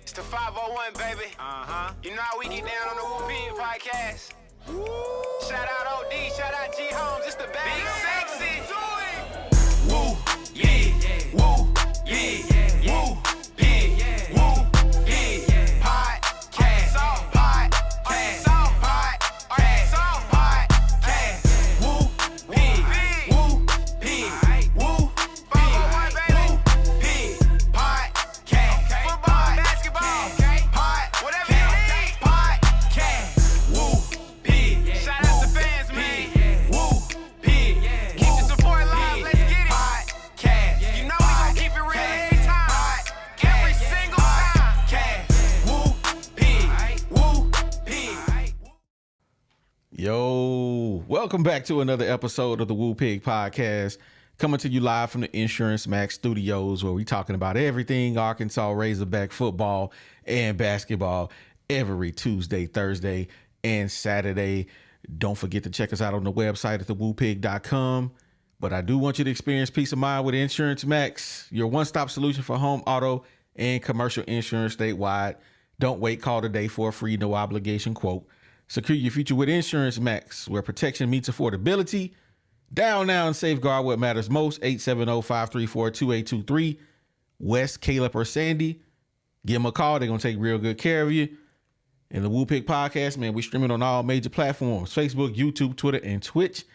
It's the 501, baby. You know how we get down on the Woo Pig podcast. Shout out OD, shout out G Holmes. It's the bag. Big sexy. Woo, yeah, woo, yeah, woo, pig, woo, pig, podcast, podcast, podcast, woo, pig, woo, pig, woo, 501, baby, pig, podcast, football, basketball, whatever you need, podcast, woo, pig, shout out the fans, man, woo, pig, keep the support alive, let's get it, podcast, you know we gon' keep it real every time, every single time, podcast, woo, pig, Yo, welcome back to another episode of the Woo Pig Podcast, coming to you live from the Insurance Max Studios, where we talking about everything Arkansas Razorback football and basketball every Tuesday, Thursday, and Saturday. Don't forget to check us out on the website at thewoopig.com. But I do want you to experience peace of mind with Insurance Max, your one-stop solution for home, auto, and commercial insurance statewide. Don't wait, call today for a free, no obligation quote. Secure your future with Insurance Max, where protection meets affordability. Dial now and safeguard what matters most. 870-534-2823. West, Caleb, or Sandy. Give them a call. They're going to take real good care of you. And the Woo Pig Podcast, man, we streaming on all major platforms. Facebook, YouTube, Twitter, and Twitch.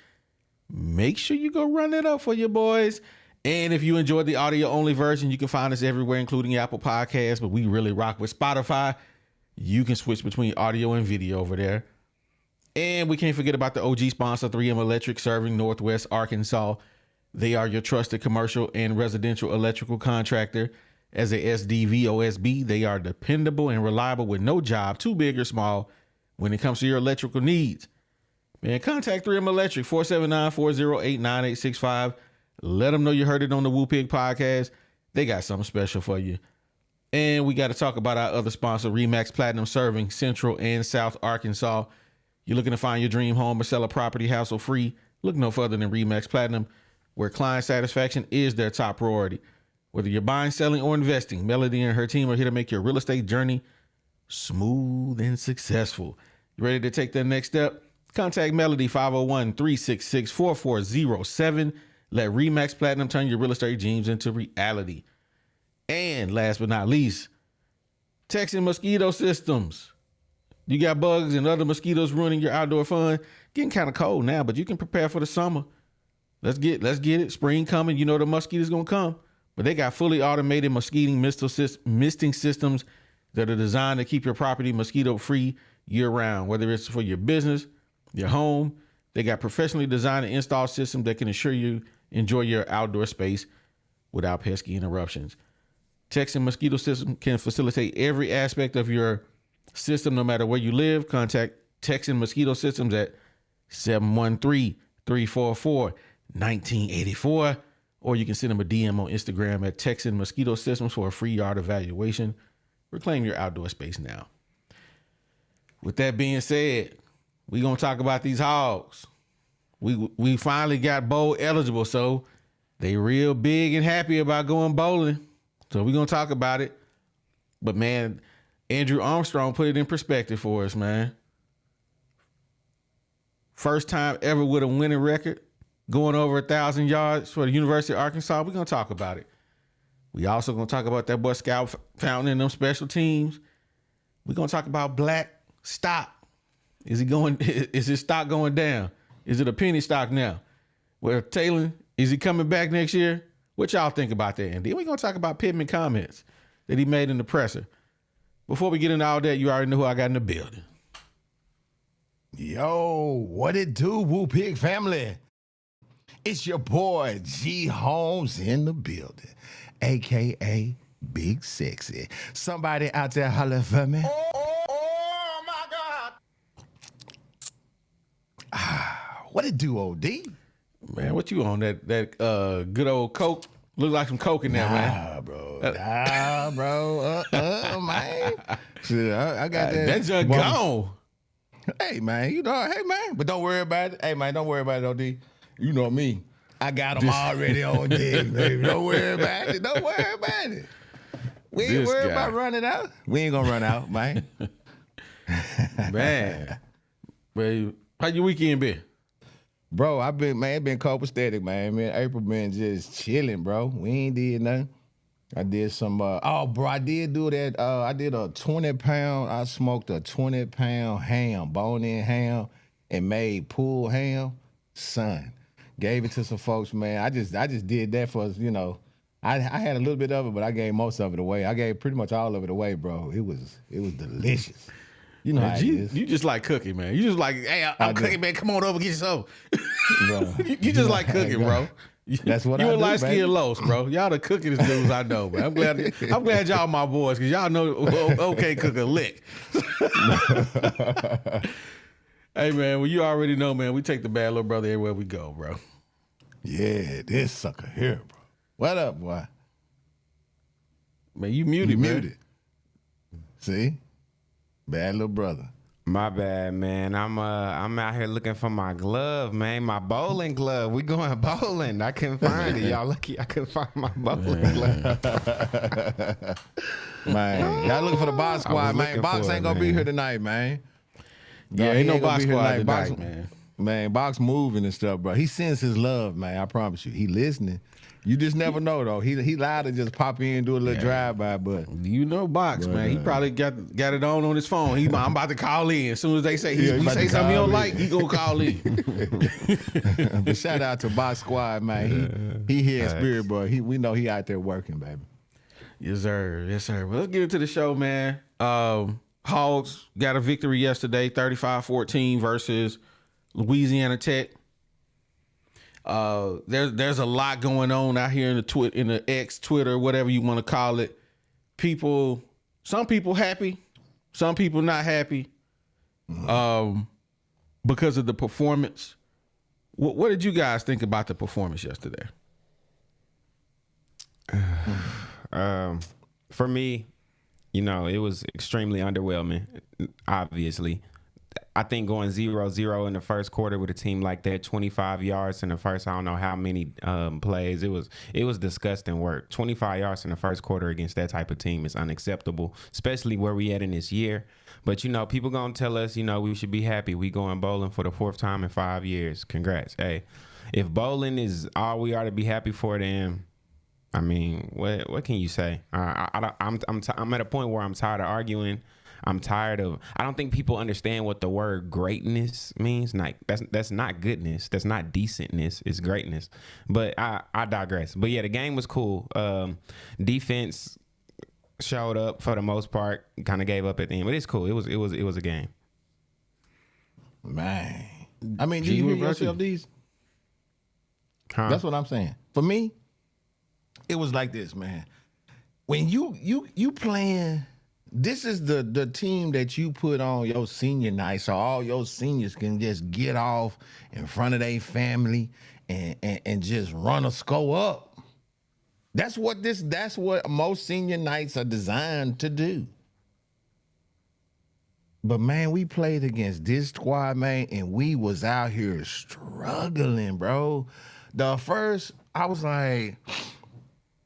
Make sure you go run it up for your boys. And if you enjoyed the audio-only version, you can find us everywhere, including Apple Podcasts. But we really rock with Spotify. You can switch between audio and video over there. And we can't forget about the OG sponsor, 3M Electric, serving Northwest Arkansas. They are your trusted commercial and residential electrical contractor. As a SDV OSB, they are dependable and reliable with no job, too big or small, when it comes to your electrical needs. Man, contact 3M Electric, 479-408-9865. Let them know you heard it on the Woo Pig Podcast. They got something special for you. And we got to talk about our other sponsor, Remax Platinum, serving Central and South Arkansas. You're looking to find your dream home or sell a property hassle-free? Look no further than Remax Platinum, where client satisfaction is their top priority. Whether you're buying, selling, or investing, Melody and her team are here to make your real estate journey smooth and successful. You ready to take that next step? Contact Melody, 501-366-4407. Let Remax Platinum turn your real estate dreams into reality. And last but not least, Texan Mosquito Systems. You got bugs and other mosquitoes ruining your outdoor fun. Getting kind of cold now, but you can prepare for the summer. Let's get it. Spring coming. You know the mosquitoes gonna come. But they got fully automated mosquito misting systems that are designed to keep your property mosquito free year round. Whether it's for your business, your home, they got professionally designed and installed systems that can ensure you enjoy your outdoor space without pesky interruptions. Texan Mosquito System can facilitate every aspect of your system, no matter where you live. Contact Texan Mosquito Systems at 713-344-1984, or you can send them a DM on Instagram at Texan Mosquito Systems for a free yard evaluation. Reclaim your outdoor space now. With that being said, we're going to talk about these hogs. We finally got bowl eligible, so they real big and happy about going bowling. So we're going to talk about it. But, man, Andrew Armstrong put it in perspective for us, man. First time ever with a winning record, going over 1,000 yards for the University of Arkansas. We're going to talk about it. We also going to talk about that boy Scout Fountain and them special teams. We're going to talk about black stock. Is his stock going down? Is it a penny stock now? Well, Taylen, is he coming back next year? What y'all think about that? And then we're going to talk about Pittman comments that he made in the presser. Before we get into all that, you already know who I got in the building. Yo, what it do, Woo Pig family? It's your boy, G Holmes in the building, a.k.a. Big Sexy. Somebody out there holler for me. Oh my God. What it do, OD? Man, what you on? That good old Coke? Look like some Coke in there, man. Bro. Man. Shit, I got that. That junk gone. Hey, man, but don't worry about it. Hey, man, don't worry about it, OD. You know me. I got them already on deck, baby. Don't worry about it. We ain't This worried guy. about running out. We ain't gonna run out, man. Man. Well, how your weekend been? Bro, it been copacetic, man. April been just chilling, bro. We ain't did nothing. I did some, bro, I did do that. I did a 20-pound, I smoked a 20-pound ham, bone-in ham, and made pulled ham. Son, gave it to some folks, man. I just did that for, I had a little bit of it, but I gave most of it away. I gave pretty much all of it away, bro. It was delicious. You know how it is. You just like cooking, man. You just like, hey, I'm cooking, man. Come on over, get some. Bro. you just like cooking, bro. That's what I do. You a do, light skinned Los, bro. Y'all the cookingest dudes I know, man. I'm glad y'all my boys, because y'all know okay cook a lick. Hey, man, well, you already know, man, we take the bad little brother everywhere we go, bro. Yeah, this sucker here, bro. What up, boy? Man, you muted, man. Muted. See? Bad little brother. My bad, man. I'm out here looking for my glove, man. My bowling glove. We going bowling. I couldn't find it. Y'all lucky I couldn't find my bowling glove. Man, y'all looking for the box squad, man. Box ain't gonna be here tonight, man. Yeah, ain't no box here squad Box, tonight, man. Man, Box moving and stuff, bro. He sends his love, man. I promise you. He listening. You just never know, though. He lied to just pop in and do a little drive-by, but... You know Box, man. He probably got it on his phone. I'm about to call in. As soon as they say he say something he don't like, he gonna call in. But shout out to Box Squad, man. He here in spirit, bro. We know he out there working, baby. Yes, sir. Yes, sir. Well, let's get into the show, man. Hogs got a victory yesterday, 35-14 versus Louisiana Tech. There's a lot going on out here in the X, Twitter, whatever you want to call it. Some people happy, some people not happy, because of the performance. What did you guys think about the performance yesterday? For me, it was extremely underwhelming, obviously. I think going 0-0 in the first quarter with a team like that, 25 yards in the first, I don't know how many plays. It was disgusting work. 25 yards in the first quarter against that type of team is unacceptable, especially where we at in this year. But, people going to tell us, we should be happy. We going bowling for the 4th time in 5 years. Congrats. Hey, if bowling is all we are to be happy for, then, I mean, what can you say? I'm at a point where I'm tired of arguing. I don't think people understand what the word greatness means. Like that's not goodness. That's not decentness. It's greatness. But I digress. But yeah, the game was cool. Defense showed up for the most part. Kind of gave up at the end, but it's cool. It was a game. Man, I mean, do you hear yourself these? Huh? That's what I'm saying. For me, it was like this, man. When you playing. This is the team that you put on your senior night so all your seniors can just get off in front of their family and just run a score up. That's what most senior nights are designed to do. But, man, we played against this squad, man, and we was out here struggling, bro. The first, I was like,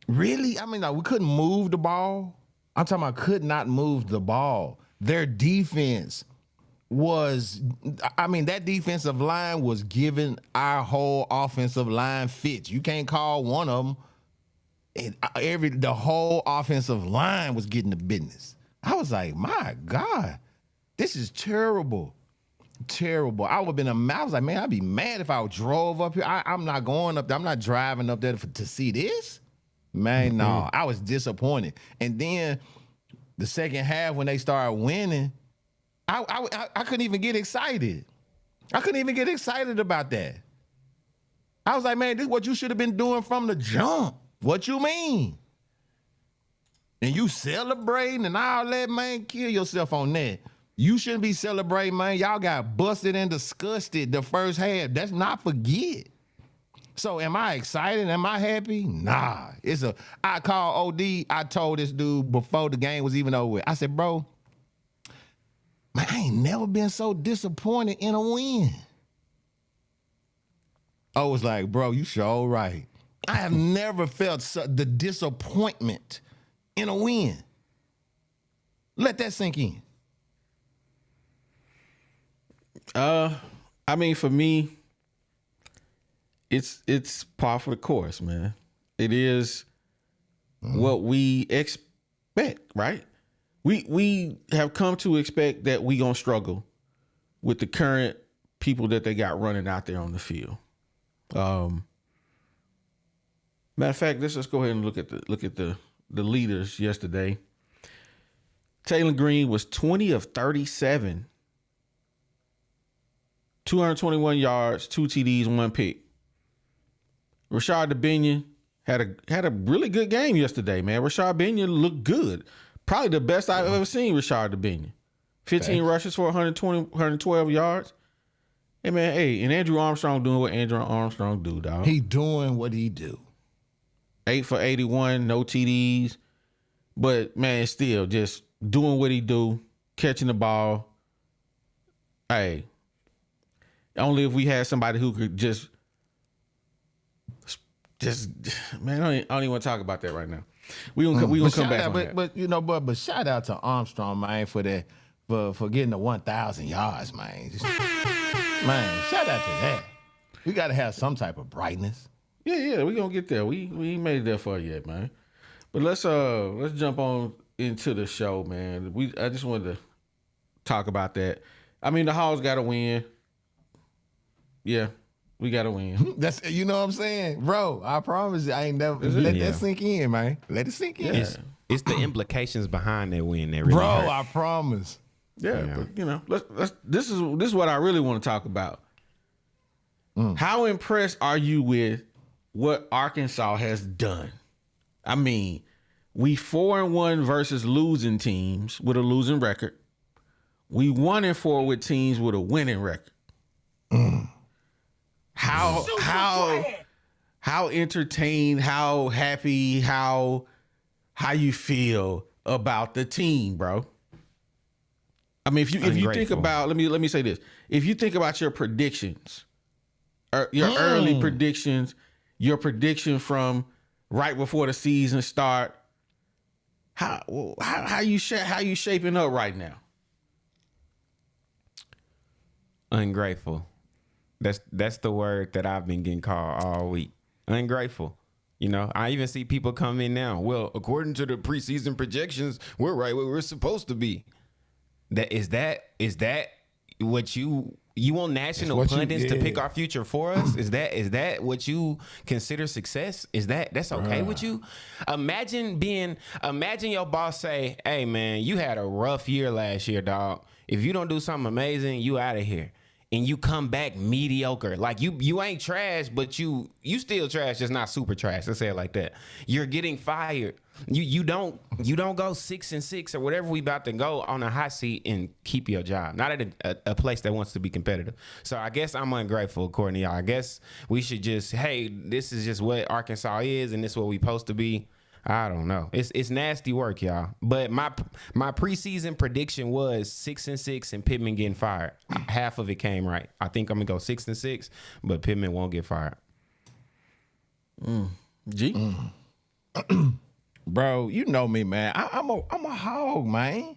really? I mean, we couldn't move the ball. I'm talking about could not move the ball. Their defense that defensive line was giving our whole offensive line fits. You can't call one of them. The whole offensive line was getting the business. I was like, my God, this is terrible. Terrible. I was like, man, I'd be mad if I drove up here. I'm not going up there. I'm not driving up there to see this. Man, no, I was disappointed. And then the second half, when they started winning, I couldn't even get excited. I couldn't even get excited about that. I was like, man, this is what you should have been doing from the jump. What you mean? And you celebrating and all that, man, kill yourself on that. You shouldn't be celebrating, man. Y'all got busted and disgusted the first half. That's not forget. So am I excited? Am I happy? Nah. I called OD. I told this dude before the game was even over with. I said, bro, man, I ain't never been so disappointed in a win. I was like, bro, you sure right. I have never felt the disappointment in a win. Let that sink in. I mean, for me, it's par for the course, man. It is what we expect, right? We have come to expect that we gonna struggle with the current people that they got running out there on the field. Matter of fact, let's just go ahead and look at the leaders yesterday. Taylen Green was 20 of 37, 221 yards, 2 TDs, 1 pick. Rashad Dubinion had a really good game yesterday, man. Rashad Dubinion looked good. Probably the best I've ever seen Rashad Dubinion. 15 rushes for 112 yards. Hey, man, and Andrew Armstrong doing what Andrew Armstrong do, dog. He doing what he do. 8 for 81, no TDs. But, man, still just doing what he do, catching the ball. Hey, only if we had somebody who could just man, I don't even want to talk about that right now. We gonna come back on that. But shout out to Armstrong, man, for that for getting the 1,000 yards, man. Man, shout out to that. We got to have some type of brightness. Yeah, we gonna get there. We ain't made it there for yet, man. But let's jump on into the show, man. I just wanted to talk about that. I mean, the Hogs got to win. Yeah, we got to win. That's, you know what I'm saying, bro. I promise you, I ain't never let that sink in, man. Let it sink in. Yeah. It's the implications behind that win that really Bro, hurt. I promise. Yeah, but let's this is what I really want to talk about. How impressed are you with what Arkansas has done? I mean, we 4-1 versus losing teams with a losing record. We 1-4 with teams with a winning record. How entertained, how happy, how you feel about the team, bro? I mean, if you think about, let me say this. If you think about your predictions, your early predictions, your prediction from right before the season start, how you shaping up right now? Ungrateful. That's the word that I've been getting called all week. Ungrateful. You know, I even see people come in now. Well, according to the preseason projections, we're right where we're supposed to be. Is that what you want national pundits to pick our future for us? Is that what you consider success? That's okay with you? Imagine your boss say, "Hey man, you had a rough year last year, dog. If you don't do something amazing, you out of here." And you come back mediocre. Like you ain't trash, but you still trash, just not super trash. Let's say it like that. You're getting fired. You don't go 6-6 or whatever we about to go on a hot seat and keep your job. Not at a place that wants to be competitive. So I guess I'm ungrateful, according to y'all. I guess we should just, hey, this is just what Arkansas is, and this is what we supposed to be. I don't know. It's nasty work, y'all. But my preseason prediction was 6-6 and Pittman getting fired. Half of it came right. I think I'm gonna go 6-6, but Pittman won't get fired. G? Bro, you know me, man. I'm a hog, man.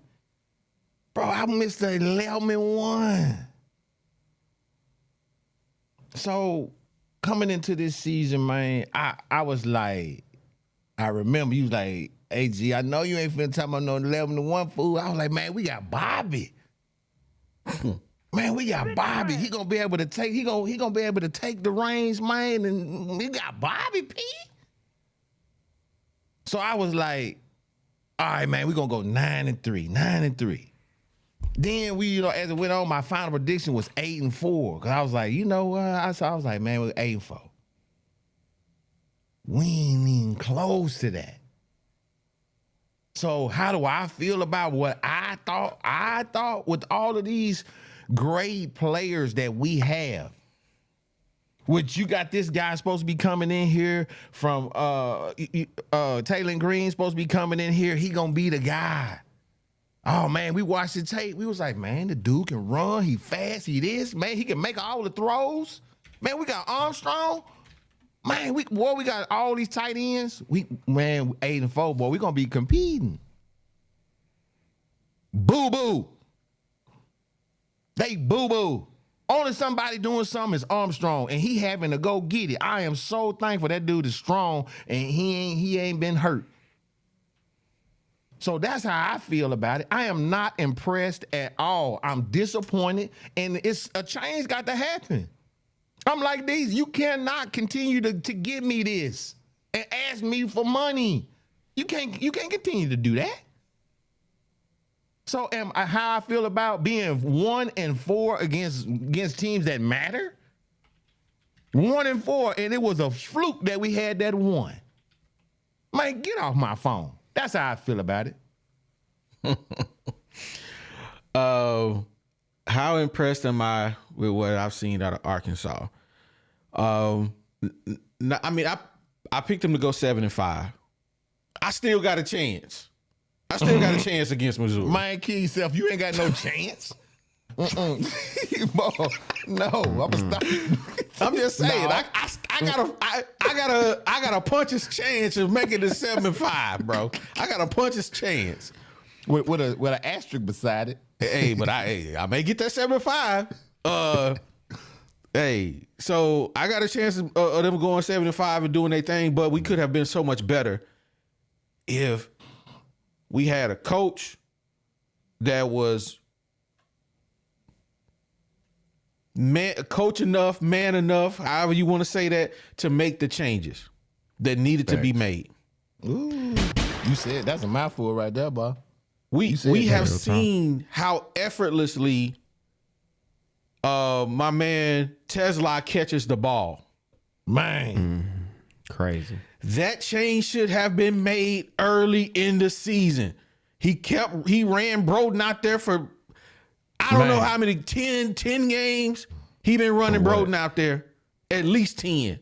Bro, I missed the 11-1. So coming into this season, man, I was like, I remember you was like, "Hey G, I know you ain't finna talk about no 11-1 fool." I was like, "Man, we got Bobby. Man, we got Bobby. He gonna be able to take. He gonna be able to take the reins, man. And we got Bobby P." So I was like, "All right, man, we gonna go 9-3, 9-3." Then we, as it went on, my final prediction was 8-4. Cause I was like, you know what? I was like, man, we're 8-4. We ain't even close to that. So how do I feel about what I thought? I thought with all of these great players that we have, which you got this guy supposed to be coming in here from Taylen Green supposed to be coming in here. He gonna be the guy. Oh man, we watched the tape. We was like, man, the dude can run. He fast. He this. Man, he can make all the throws. Man, we got Armstrong. Man, we got all these tight ends. 8-4, boy. We gonna be competing. Boo boo. They boo boo. Only somebody doing something is Armstrong, and he having to go get it. I am so thankful that dude is strong and he ain't been hurt. So that's how I feel about it. I am not impressed at all. I'm disappointed, and it's a change got to happen. I'm like, these, you cannot continue to give me this and ask me for money. You can't continue to do that. So how I feel about being 1-4 against teams that matter? 1-4, and it was a fluke that we had that one. Man, get off my phone. That's how I feel about it. How impressed am I with what I've seen out of Arkansas? I picked them to go 7-5. I still got a chance. I still got a chance against Missouri. Man, kill yourself. You ain't got no chance. Boy, no, I'm gonna stop. I'm just saying. No. I got a puncher's chance of making it 7-5, bro. I got a puncher's chance with an asterisk beside it. Hey, but I may get that 7-5. Hey, so I got a chance of them going 7-5 and doing their thing, but we could have been so much better if we had a coach that was coach enough, man enough, however you want to say that, to make the changes that needed to be made. Ooh, you said that's a mouthful right there, boy. We have seen how effortlessly my man Tesla catches the ball. Man. Crazy. That change should have been made early in the season. He ran Broden out there for I don't know how many 10 games he been running Broden out there. At least 10.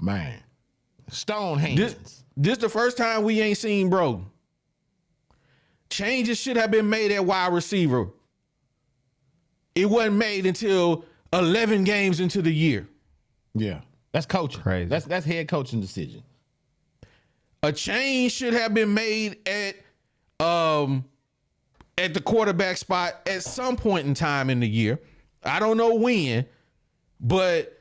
Man. Stone hands. This the first time we ain't seen Broden. Changes should have been made at wide receiver. It wasn't made until 11 games into the year. Yeah. That's coaching. Crazy. That's head coaching decision. A change should have been made at the quarterback spot at some point in time in the year. I don't know when, but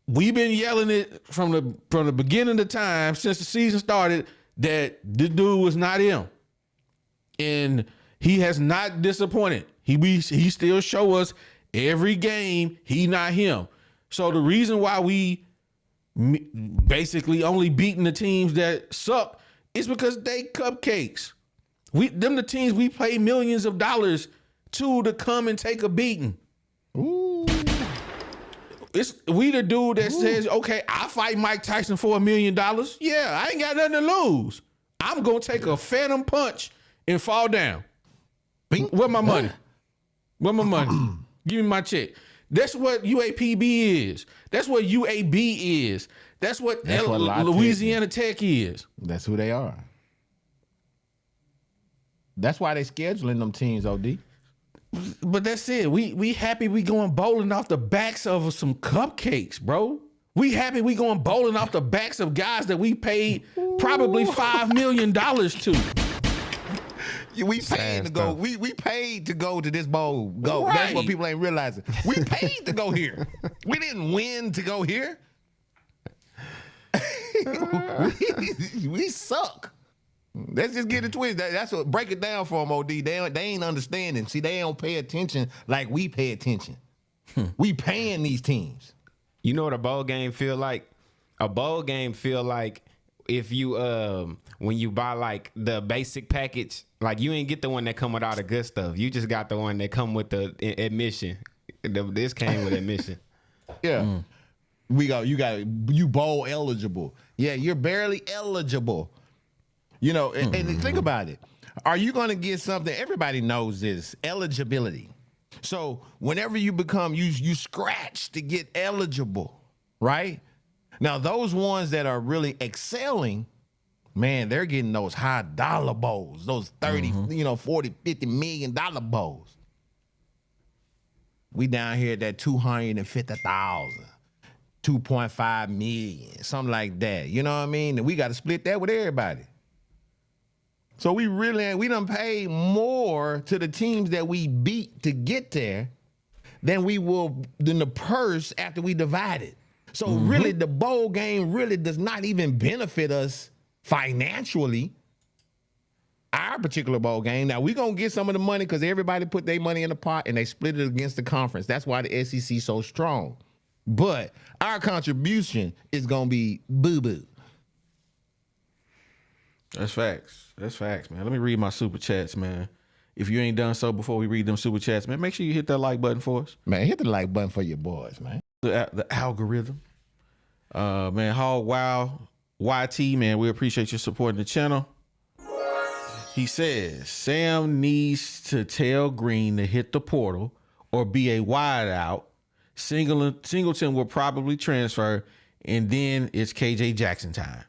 we've been yelling it from the beginning of the time since the season started that this dude was not him. And he has not disappointed. He still show us every game he not him. So the reason why we basically only beating the teams that suck is because they cupcakes. Them the teams we pay millions of dollars to come and take a beating. Ooh. We the dude that says, okay, I'll fight Mike Tyson for $1 million. Yeah, I ain't got nothing to lose. I'm gonna take a phantom punch and fall down. Bing. Where my money? Where my money? Give me my check. That's what UAPB is. That's what UAB is. That's what Louisiana Tech is. That's who they are. That's why they scheduling them teams, OD. But that's it. We happy we going bowling off the backs of some cupcakes, bro. We happy we going bowling off the backs of guys that we paid probably $5 million to. We paid to go. We paid to go to this bowl. Go. Right. That's what people ain't realizing. We paid to go here. We didn't win to go here. we suck. Let's just get it twisted. That's what break it down for them, OD. They ain't understanding. See, they don't pay attention like we pay attention. We paying these teams. You know what a bowl game feel like? A bowl game feel like if you when you buy like the basic package, like you ain't get the one that come with all the good stuff. You just got the one that come with the admission. This came with admission. Yeah. You bowl eligible. Yeah, you're barely eligible. You know, and think about it. Are you going to get something? Everybody knows this, eligibility. So whenever you become, you scratch to get eligible, right? Now, those ones that are really excelling, man, they're getting those high dollar bowls, those 30, $40, $50 million bowls. We down here at that 250,000. 2.5 million, something like that. You know what I mean? And we got to split that with everybody. So we done paid more to the teams that we beat to get there than the purse after we divide it. So really the bowl game really does not even benefit us financially. Our particular bowl game. Now we're going to get some of the money because everybody put their money in the pot and they split it against the conference. That's why the SEC is so strong. But our contribution is going to be boo-boo. That's facts. That's facts, man. Let me read my super chats, man. If you ain't done so before we read them super chats, man, make sure you hit that like button for us. Man, hit the like button for your boys, man. The algorithm. Man, Hog Wow YT, man, we appreciate you supporting the channel. He says, Sam needs to tell Green to hit the portal or be a wideout. Singleton will probably transfer, and then it's KJ Jackson time.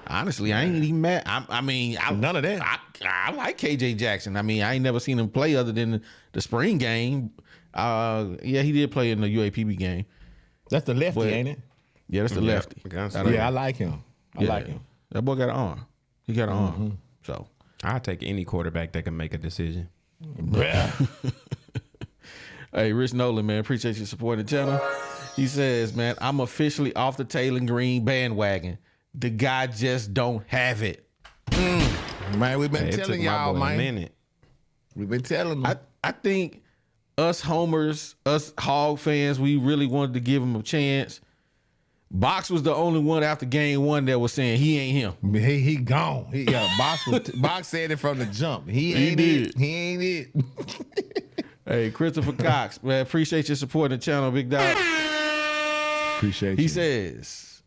Honestly, I ain't even mad. I mean, none of that. I like KJ Jackson. I mean, I ain't never seen him play other than the spring game. Yeah, he did play in the UAPB game. That's the lefty, ain't it? Yeah, that's the lefty. Yeah, I like him. I like him. That boy got an arm. He got an arm. So I'll take any quarterback that can make a decision. Hey, Rich Nolan, man, appreciate you supporting the channel. He says, man, I'm officially off the Taylen Green bandwagon. The guy just don't have it. Man, we've been telling y'all, man. A minute. We've been telling them. I think us homers, us Hog fans, we really wanted to give him a chance. Box was the only one after game one that was saying he ain't him. He gone. Box said it from the jump. He ain't it. Hey, Christopher Cox, man, appreciate you supporting the channel, big dog. Appreciate He you. says,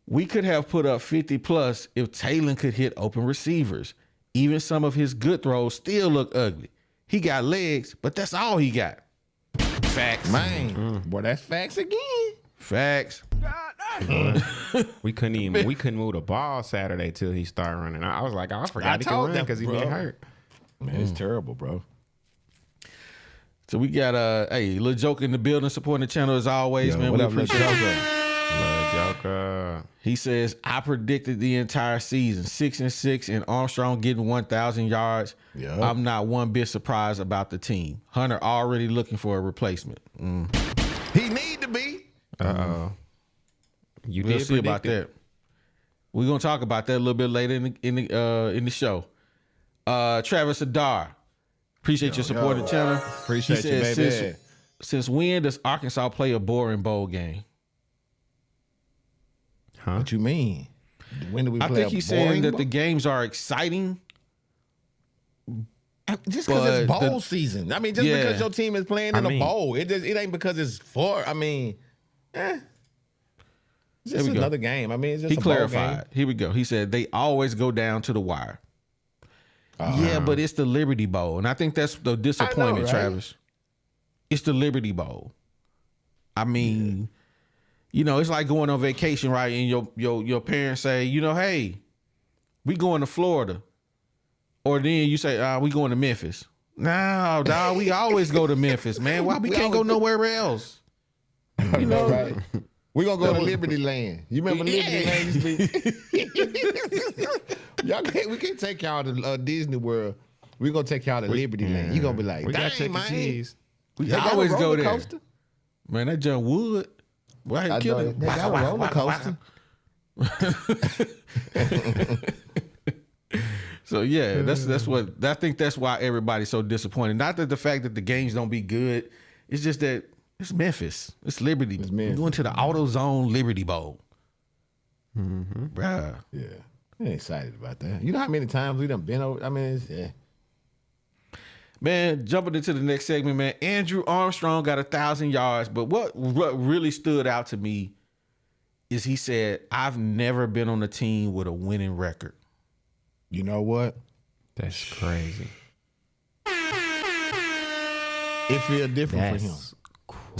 we could have put up 50 plus if Taylen could hit open receivers. Even some of his good throws still look ugly. He got legs, but that's all he got. Facts. Man, boy, that's facts again. Facts. We couldn't move the ball Saturday till he started running. I was like, I forgot he could run because he been hurt. Man, it's terrible, bro. So we got Lil Joker in the building supporting the channel as always, man. We appreciate it. Lil Joker. He says, I predicted the entire season 6-6 and Armstrong getting 1,000 yards. Yep. I'm not one bit surprised about the team. Hunter already looking for a replacement. He need to be. You We'll did see predict about it. that. We're gonna talk about that a little bit later in the show. Travis Adar, appreciate your support of the channel. Appreciate He you, says, baby. Since when does Arkansas play a boring bowl game? Huh? What you mean? When do we play I think he's saying that the games are exciting. Just because it's but bowl season. I mean, just Yeah. because your team is playing in a bowl, it ain't because it's for. I mean, it's just we go. another game. I mean, it's just He a bowl clarified. game. Here we go. He said they always go down to the wire. Yeah, but it's the Liberty Bowl, and I think that's the disappointment, right? Travis. It's the Liberty Bowl. I mean, it's like going on vacation, right? And your parents say, hey, we going to Florida, or then you say, we going to Memphis. No, dog, we always go to Memphis, man. Why we can't go nowhere else? Right. We're going to go to Liberty Land. You remember Liberty Land used to be? We can't take y'all to Disney World. We're going to take y'all to Liberty Land. You're going to be like, We got dang, Chuck E. man. Cheese. We They got a always go roller there. coaster? Man, that John Wood. Why I he kill know, him? they got a roller coaster. So yeah, that's what I think. That's why everybody's so disappointed. Not that the fact that the games don't be good. It's just that it's Memphis. It's Liberty. We're going to the AutoZone Liberty Bowl. Bruh. Yeah. I'm excited about that. You know how many times we done been over? I mean, Man, jumping into the next segment, man. Andrew Armstrong got 1,000 yards, but what really stood out to me is he said, I've never been on a team with a winning record. You know what? That's crazy. It feels different for him. That's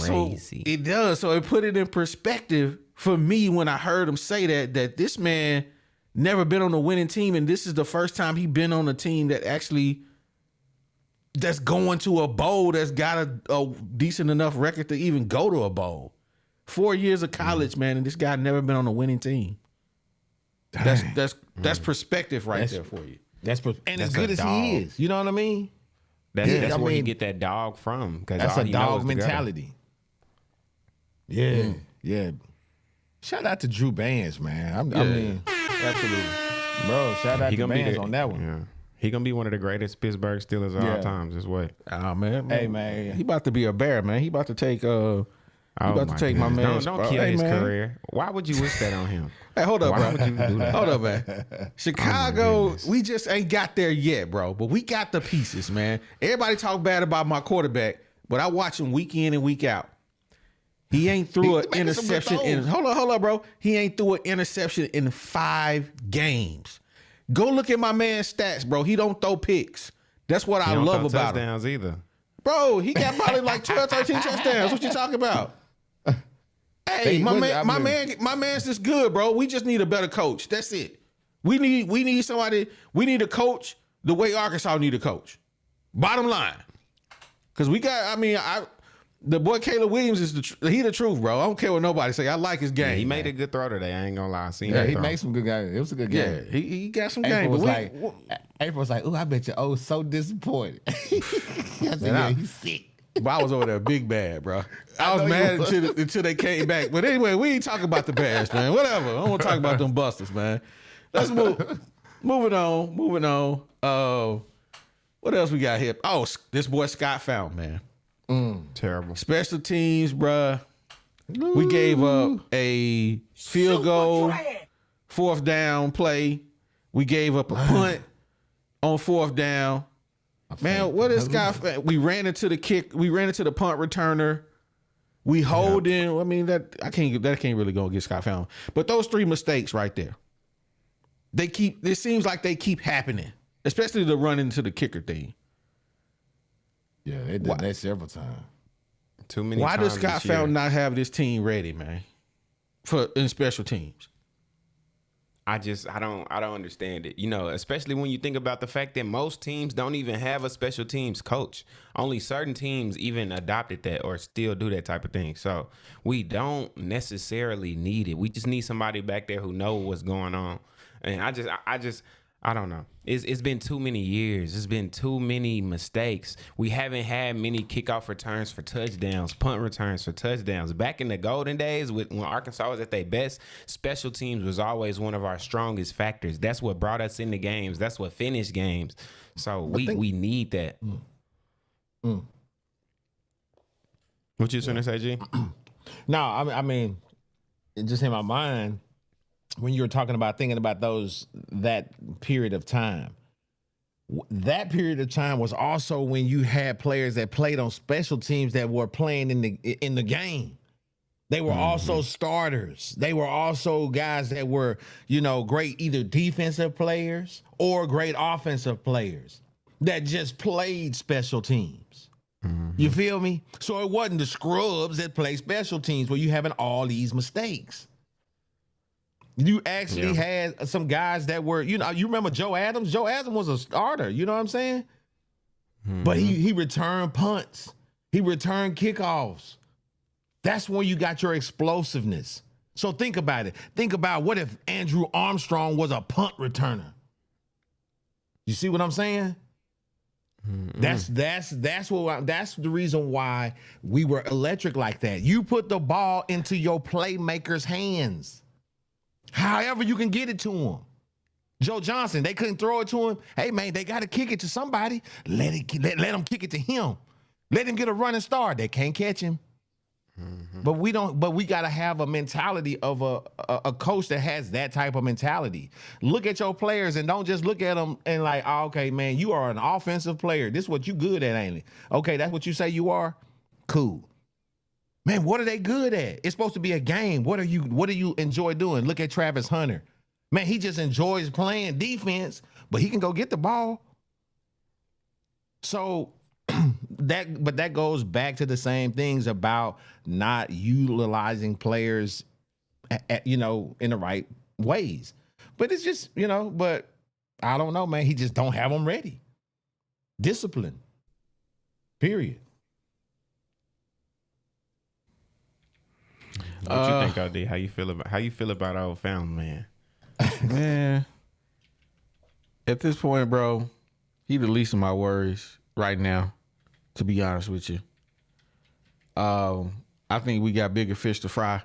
crazy. So it does. So it put it in perspective for me when I heard him say that this man never been on a winning team, and this is the first time he been on a team that's going to a bowl that's got a decent enough record to even go to a bowl. 4 years of college, man, and this guy never been on a winning team. That's perspective there for you. And as That's good a as dog. he is, you know what I mean? That's I where you mean, get that dog from. Because That's all a he knows dog is the gutter. mentality. Yeah, yeah. Shout out to Drew Bands, man. I mean, Absolutely. bro, shout out He to gonna be Bands the- on that one. Yeah. He gonna be one of the greatest Pittsburgh Steelers of all times this way. Oh man. Hey, man. He about to be a bear, man. He about to take Oh about to take my goodness. man's Don't spot. kill Hey, his man. career. Why would you wish that on him? Hey, hold up, Why bro. would you do that? Hold up, man. Chicago, goodness. we just ain't got there yet, bro. But we got the pieces, man. Everybody talk bad about my quarterback, but I watch him week in and week out. He ain't threw an He's making some good interception in. throws. Hold up, bro. He ain't threw an interception in 5 games. Go look at my man's stats, bro. He don't throw picks. That's what He I don't love throw about him. touchdowns either. Bro, he got probably like 12, 13 touchdowns. What you talking about? Hey, my man's just good, bro. We just need a better coach. That's it. We need somebody. We need a coach the way Arkansas need a coach. Bottom line, because we got. I mean, the boy Caleb Williams is he the truth, bro. I don't care what nobody say. I like his game. Yeah, he made man. a good throw today. I ain't gonna lie. I seen Yeah, that he throw. made some good guys. It was a good Yeah, game. he got some April game. was But April was like, "Ooh, I bet you so disappointed." I said, Man, he's sick. but I was over there big bad, bro. I was know mad you was. until they came back. But anyway, we ain't talking about the Bears, man. Whatever. I don't want to talk about them busters, man. Let's move. Moving on. What else we got here? Oh, this boy Scott found, man. Terrible. Special teams, bruh. We gave up a field goal, 4th down play. We gave up a punt on 4th down. Man, what is Scott? We ran into the kick. We ran into the punt returner. We hold in. I mean, that can't really go against Scott Found. But those 3 mistakes right there, it seems like they keep happening, especially the run into the kicker thing. Yeah, they did that several times. Too many Why does times Scott this year. Found not have this team ready, man, in special teams? I don't understand it. You know, especially when you think about the fact that most teams don't even have a special teams coach. Only certain teams even adopted that or still do that type of thing. So we don't necessarily need it. We just need somebody back there who knows what's going on. And I don't know. It's been too many years. It's been too many mistakes. We haven't had many kickoff returns for touchdowns, punt returns for touchdowns. Back in the golden days, when Arkansas was at their best, special teams was always one of our strongest factors. That's what brought us into games. That's what finished games. So we need that. What you trying to say, G? No, I mean, it just in my mind when you were thinking about that period of time. That period of time was also when you had players that played on special teams that were playing in the game. They were also starters. They were also guys that were, great either defensive players or great offensive players that just played special teams. You feel me? So it wasn't the scrubs that play special teams where you having all these mistakes. You actually had some guys that were, you remember Joe Adams? Joe Adams was a starter, you know what I'm saying? But he returned punts. He returned kickoffs. That's when you got your explosiveness. So think about it. Think about what if Andrew Armstrong was a punt returner? You see what I'm saying? That's the reason why we were electric like that. You put the ball into your playmakers' hands. However you can get it to him. Joe Johnson, they couldn't throw it to him. Hey man, they got to kick it to somebody. Let them kick it to him. Let him get a running start. They can't catch him. But we got to have a mentality of a coach that has that type of mentality. Look at your players and don't just look at them and like, oh, okay, man, you are an offensive player. This is what you good at, ain't it? Okay, that's what you say you are? Cool. Man, what are they good at? It's supposed to be a game. What do you enjoy doing? Look at Travis Hunter. Man, he just enjoys playing defense, but he can go get the ball. So that goes back to the same things about not utilizing players in the right ways. But it's just, but I don't know, man. He just don't have them ready. Discipline. Period. What you think, OD? How you feel about old Fountain, man? Man, at this point, bro, he the least of my worries right now, to be honest with you. I think we got bigger fish to fry.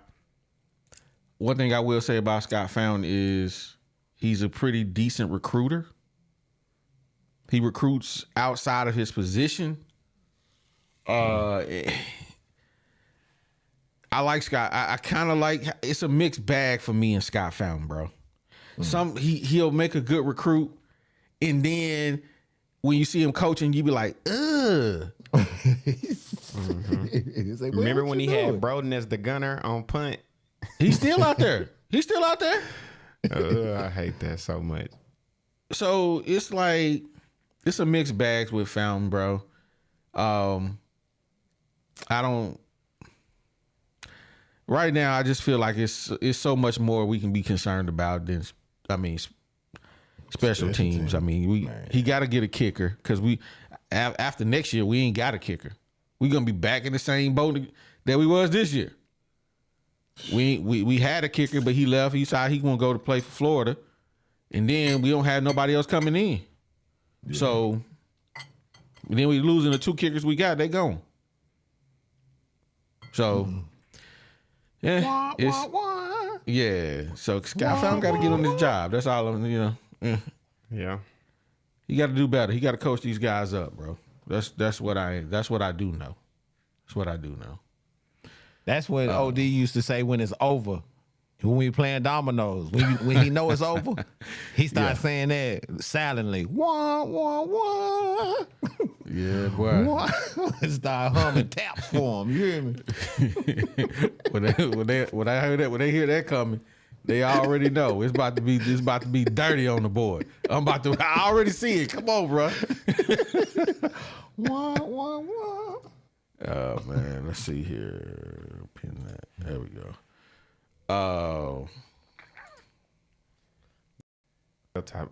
One thing I will say about Scott Fountain is he's a pretty decent recruiter. He recruits outside of his position. I like Scott. I kind of like, it's a mixed bag for me and Scott Fountain, bro. He'll make a good recruit, and then when you see him coaching, you be like, ugh. Like, Remember when he had Broden as the gunner on punt? He's still out there. He's still out there. I hate that so much. So it's like, it's a mixed bag with Fountain, bro. Right now, I just feel like it's so much more we can be concerned about than, special teams. He got to get a kicker, because after next year, we ain't got a kicker. We gonna be back in the same boat that we was this year. We had a kicker, but he left. He decided he gonna go to play for Florida, and then we don't have nobody else coming in. Yeah. So then we losing the 2 kickers we got. They gone. So yeah. So Scott Fountain got to get on this job. That's all I'm. Yeah. He got to do better. He got to coach these guys up, bro. That's what I do know. That's what I do know. That's what OD used to say when it's over. When we playing dominoes, when he know it's over, he starts saying that silently. Wah, wah, wah. Yeah, boy. Wah. Start humming taps for him. You hear me? when they hear that coming, they already know it's about to be dirty on the board. I already see it. Come on, bro. Wah, wah, wah. Oh man, let's see here. Pin that. There we go.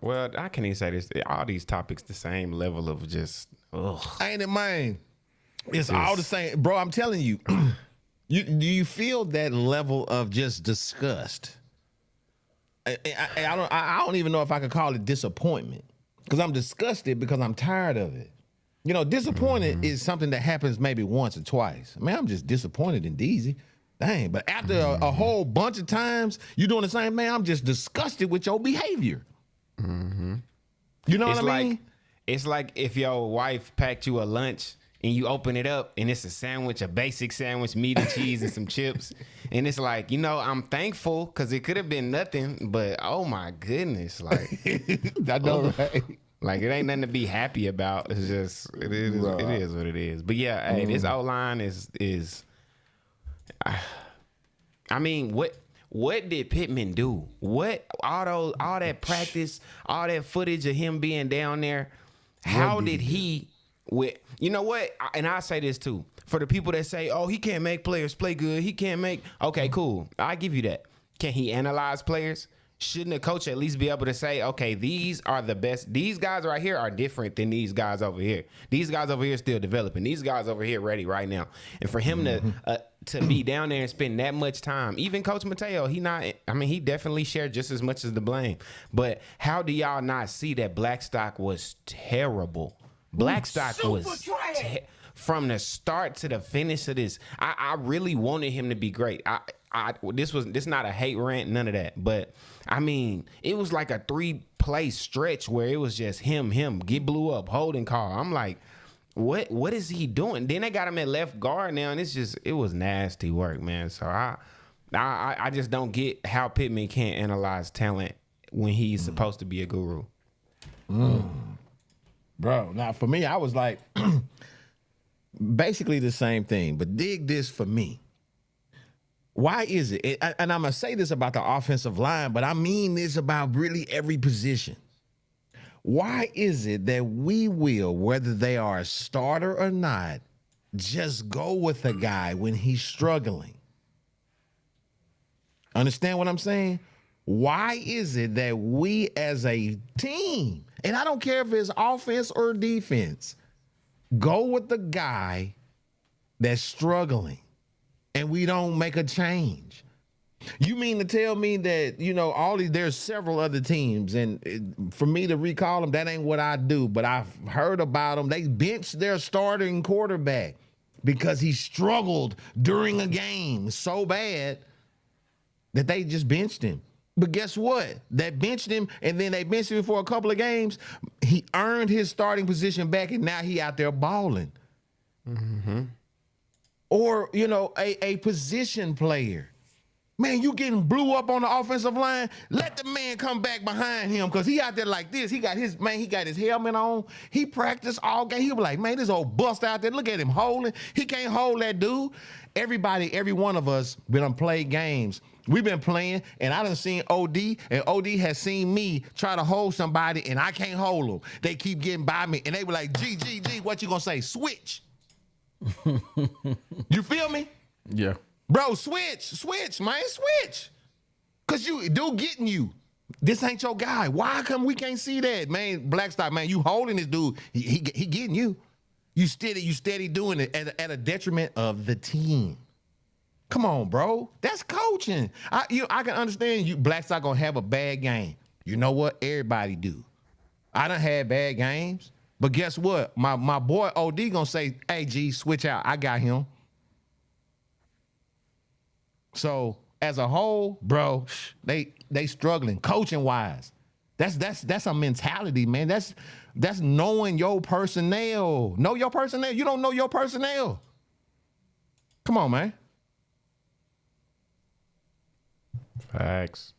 Well, I can't even say this. All these topics, the same level of just. Ugh. Ain't it, man? It's all the same, bro. I'm telling you. Do you feel that level of just disgust? I don't even know if I could call it disappointment, because I'm disgusted because I'm tired of it. Disappointed is something that happens maybe once or twice. Man, I'm just disappointed in Deezy. Dang, but after a whole bunch of times you doing the same, man, I'm just disgusted with your behavior. Mm-hmm. You know what I mean? It's like if your wife packed you a lunch and you open it up and it's a sandwich, a basic sandwich, meat and cheese and some chips. And it's like, I'm thankful because it could have been nothing, but oh my goodness. Like, I know, right? Like, it ain't nothing to be happy about. It's just, it is what it is. But yeah, hey, this outline is what did Pittman do? What all that practice, all that footage of him being down there? How did he? You know what? And I say this too for the people that say, "Oh, he can't make players play good. He can't make." Okay, cool. I give you that. Can he analyze players? Shouldn't a coach at least be able to say, okay, these are the best. These guys right here are different than these guys over here. These guys over here are still developing. These guys over here ready right now. And for him to be down there and spend that much time, even Coach Mateo, he definitely shared just as much as the blame. But how do y'all not see that Blackstock was terrible? Blackstock was from the start to the finish of this. I really wanted him to be great. This not a hate rant, none of that. But it was like a 3-play stretch where it was just him, get blew up, holding call. I'm like, what is he doing? Then they got him at left guard now, and it was nasty work, man. So I just don't get how Pittman can't analyze talent when he's supposed to be a guru. Bro, now for me, I was like basically the same thing, but dig this for me. Why is it? And I'm going to say this about the offensive line, but I mean this about really every position. Why is it that we will, whether they are a starter or not, just go with a guy when he's struggling? Understand what I'm saying? Why is it that we as a team, and I don't care if it's offense or defense, go with the guy that's struggling? and we don't make a change. You mean to tell me that, there's several other teams, and for me to recall them, that ain't what I do, but I've heard about them. They benched their starting quarterback because he struggled during a game so bad that they just benched him. But guess what? They benched him, and then they benched him for a couple of games. He earned his starting position back, and now he out there balling. Mm-hmm. Or, a position player. Man, you getting blew up on the offensive line. Let the man come back behind him because he out there like this. He got his helmet on. He practiced all game. He was like, man, this old bust out there. Look at him holding. He can't hold that dude. Every one of us been played games. We've been playing, and I done seen OD, and OD has seen me try to hold somebody, and I can't hold them. They keep getting by me, and they were like, G, what you gonna say? Switch. You feel me? Yeah. Bro, switch, man, switch. Because dude getting you. This ain't your guy. Why come we can't see that? Man, Blackstock, man, you holding this dude. He getting you. You steady doing it at a detriment of the team. Come on, bro. That's coaching. I can understand you Blackstock gonna have a bad game. You know what? Everybody do. I done had bad games. But guess what? My boy OD gonna say, hey, G, switch out. I got him. So as a whole, bro, they struggling coaching wise. That's a mentality, man. That's knowing your personnel. Know your personnel. You don't know your personnel. Come on, man. Facts.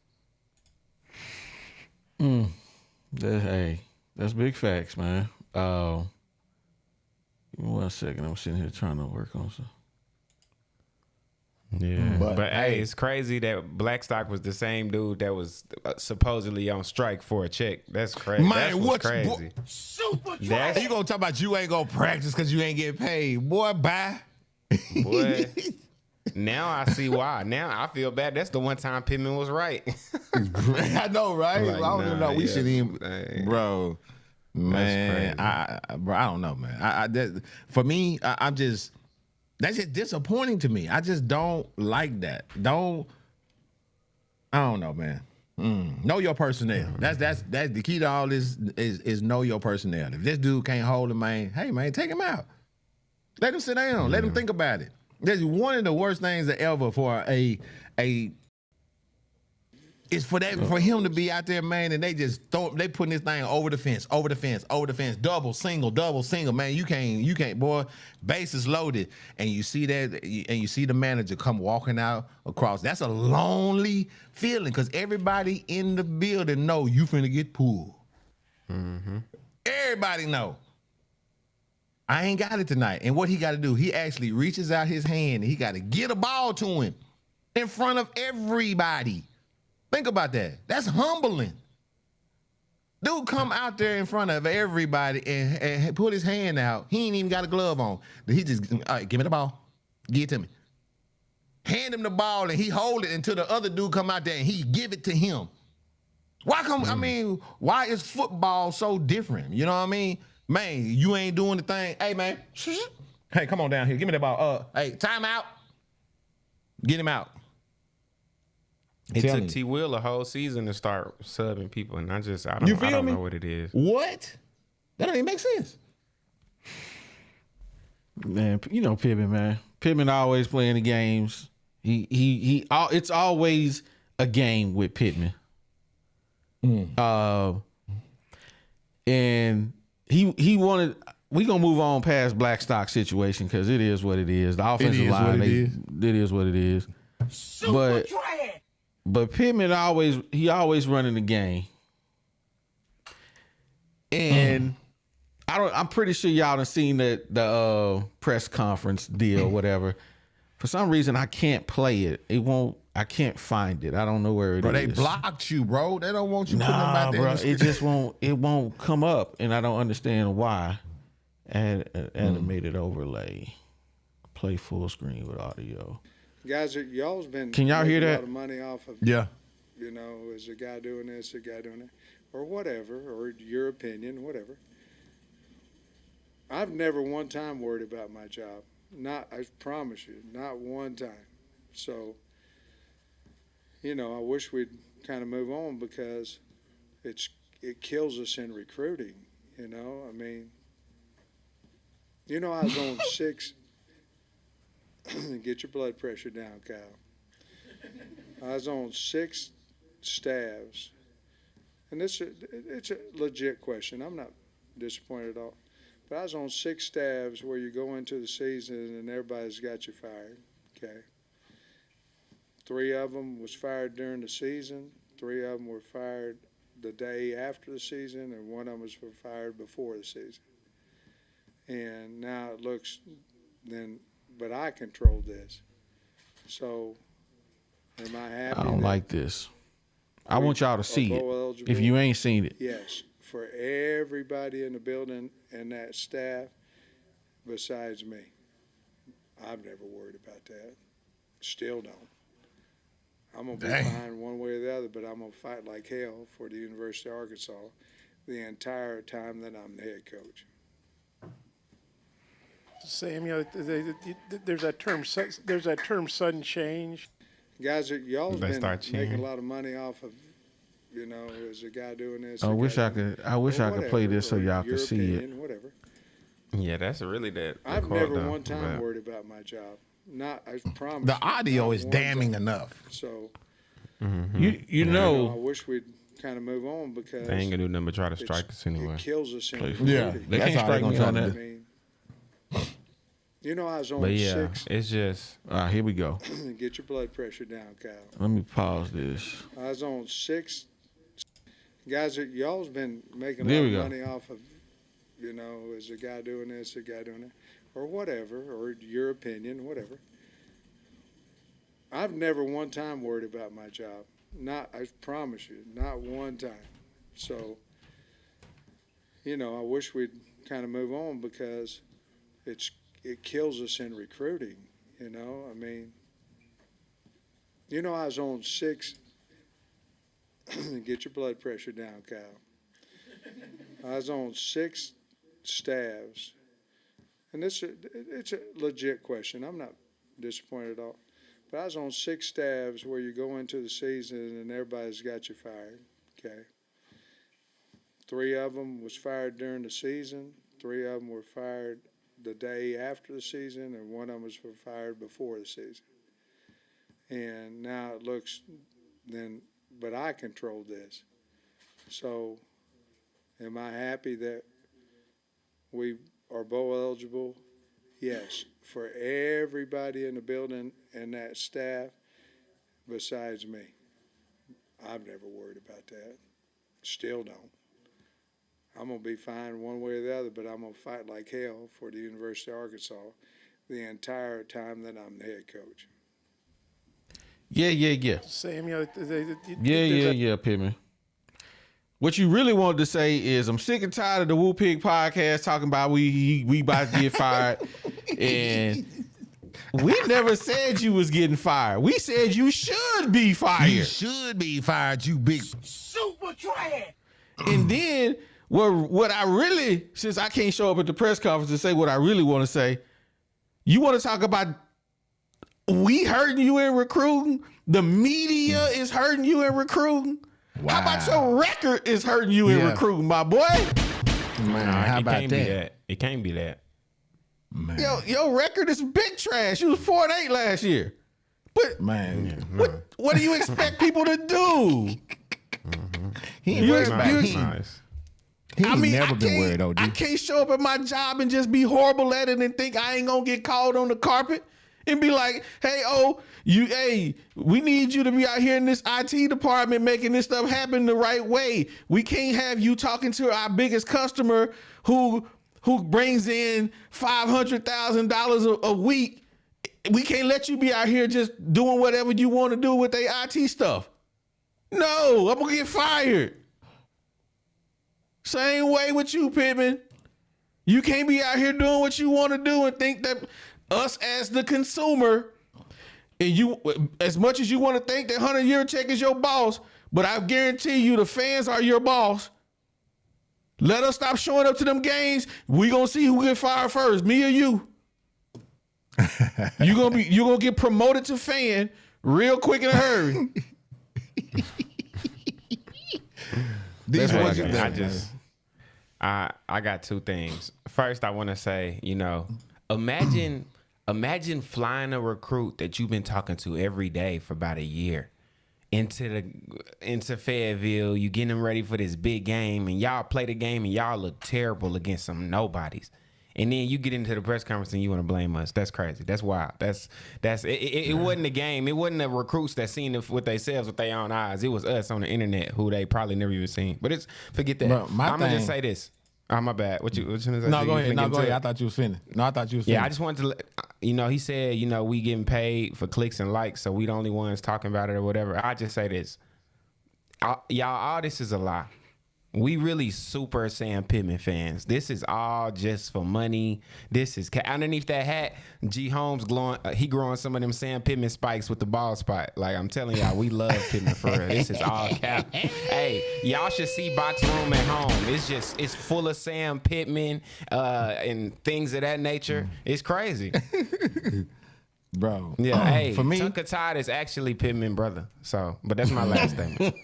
That's big facts, man. Give me 1 second. I'm sitting here trying to work on some. Yeah, but hey, it's crazy that Blackstock was the same dude that was supposedly on strike for a check. That's crazy. Man, what's crazy. Super trash. You gonna talk about you ain't gonna practice because you ain't getting paid, boy? Bye. Boy, now I see why. Now I feel bad. That's the one time Pittman was right. I know, right? Like, I don't even know. We should even, bro. Man, I don't know, man. For me, I'm just. That's just disappointing to me. I just don't like that. I don't know, man. Know your personnel. That's the key to all this is know your personnel. If this dude can't hold him, man, hey man, take him out. Let him sit down. Let him think about it. That's one of the worst things ever for is for him to be out there, man, and they putting this thing over the fence, double, single, man. You can't, boy. Bases loaded, and you see that, and you see the manager come walking out across. That's a lonely feeling because everybody in the building know you finna get pulled. Mm-hmm. Everybody know. I ain't got it tonight, and what he got to do? He actually reaches out his hand, and he got to get a ball to him in front of everybody. Think about that. That's humbling. Dude come out there in front of everybody and put his hand out. He ain't even got a glove on. He just, all right, give me the ball. Give it to me. Hand him the ball and he hold it until the other dude come out there and he give it to him. Why is football so different? You know what I mean? Man, you ain't doing the thing. Hey, man. Hey, come on down here. Give me the ball. Hey, time out. Get him out. It took T. Will a whole season to start subbing people, and I don't know what it is. What? That don't even make sense. Man, you know Pittman, man. Pittman always playing the games. It's always a game with Pittman. And he wanted. We gonna move on past Blackstock situation because it is what it is. The offensive line, it is what it is. Super trash. But Pittman always running the game. And I'm pretty sure y'all done seen the press conference deal, whatever. For some reason I can't play it. I can't find it. I don't know where it is. They blocked you, bro. They don't want you putting them out there. Bro, it won't come up, and I don't understand why. And animated overlay. Play full screen with audio. Guys, y'all's been Can y'all hear making that? a lot of money off of, is a guy doing this, a guy doing that, or whatever, or your opinion, whatever. I've never one time worried about my job. I promise you, not one time. So, I wish we'd kind of move on because it kills us in recruiting. I mean, I was on 6. Get your blood pressure down, Kyle. I was on 6 staffs, and it's a legit question. I'm not disappointed at all. But I was on 6 staffs where you go into the season and everybody's got you fired. Okay. 3 of them was fired during the season. 3 of them were fired the day after the season, and 1 of them was fired before the season. And now it looks but I control this. So, am I happy? I don't like this. I want y'all to see it. If you ain't seen it. Yes, for everybody in the building and that staff besides me. I've never worried about that. Still don't. I'm going to be fine one way or the other, but I'm going to fight like hell for the University of Arkansas the entire time that I'm the head coach. Sam, there's that term sudden change. Guys, y'all's They been start making cheering. a lot of money off of, is a guy doing this. I a wish guy I doing- could. I wish I could play this so or y'all your could see it. opinion, Whatever. Yeah, that's really that. I've quote, never though, one time but- worried about my job. I promise. The you, audio not is one damning time. enough. So, You I know, wish we'd kind of move on because They ain't gonna do nothing but try to strike us anyway. it kills us in Please. Yeah, recruiting. They that's can't all they strike gonna me try on to I that. do. mean, I was on But yeah, 6. it's just here we go. Get your blood pressure down, Kyle. Let me pause this. I was on 6. Guys, y'all's been making a There lot we of go. money off of, is a guy doing this, a guy doing that, or whatever, or your opinion, whatever. I've never one time worried about my job. I promise you, not one time. So, I wish we'd kind of move on because it kills us in recruiting. I mean, I was on 6. Get your blood pressure down, Kyle. I was on 6 staffs, and it's a legit question. I'm not disappointed at all. But I was on 6 staffs where you go into the season and everybody's got you fired. Okay. 3 of them was fired during the season. 3 of them were fired the day after the season, and 1 of them was fired before the season. And now it looks but I control this. So, am I happy that we are bowl eligible? Yes, for everybody in the building and that staff besides me. I've never worried about that. Still don't. I'm going to be fine one way or the other, but I'm going to fight like hell for the University of Arkansas the entire time that I'm the head coach. Yeah. Sam, Yeah, Pittman. What you really wanted to say is I'm sick and tired of the Woo Pig podcast talking about we about to get fired. And we never said you was getting fired. We said you should be fired. You should be fired, you big. And then what I really, since I can't show up at the press conference to say what I really want to say, you want to talk about we hurting you in recruiting? The media is hurting you in recruiting? Wow. How about your record is hurting you in Yeah. recruiting, my boy? Man, Nah, how it about can't be that? that. It can't be that. Man, Your record is big trash. You was 4-8 last year. But man. what do you expect people to do? He ain't You- worried about you- it. Nice. He ain't never I been can't- worried, OD. I can't show up at my job and just be horrible at it and think I ain't gonna get called on the carpet and be like, hey, we need you to be out here in this IT department making this stuff happen the right way. We can't have you talking to our biggest customer who brings in $500,000 a week. We can't let you be out here just doing whatever you want to do with their IT stuff. No, I'm gonna get fired. Same way with you, Pittman. You can't be out here doing what you want to do and think that us as the consumer, and you, as much as you want to think that Hunter Yurchek is your boss, but I guarantee you the fans are your boss. Let us stop showing up to them games. We gonna see who get fired first, me or you. You gonna get promoted to fan real quick in a hurry. These what what I you got. think? I got two things. First, I want to say, imagine flying a recruit that you've been talking to every day for about a year into Fayetteville. You getting them ready for this big game, and y'all play the game, and y'all look terrible against some nobodies. And then you get into the press conference and you want to blame us. That's crazy. That's wild. It wasn't the game. It wasn't the recruits that seen it with themselves with their own eyes. It was us on the internet who they probably never even seen. But forget that. Bro, I'm gonna just say this. Oh, my bad. What you gonna say? No, go You ahead. finna No, get go into ahead. it? I thought you was finished. No, I thought you was finished. Yeah, I just wanted to let, he said, we getting paid for clicks and likes, so we the only ones talking about it or whatever. I just say this. Y'all, all this is a lie. We really super Sam Pittman fans. This is all just for money. This is underneath that hat. G Holmes he growing some of them Sam Pittman spikes with the ball spot. Like I'm telling y'all, we love Pittman for real. This is all cap. Hey, y'all should see Box Room at home. It's full of Sam Pittman and things of that nature. It's crazy. Bro. Yeah. Hey, for me, Tucker Todd is actually Pittman brother. So, but that's my last statement.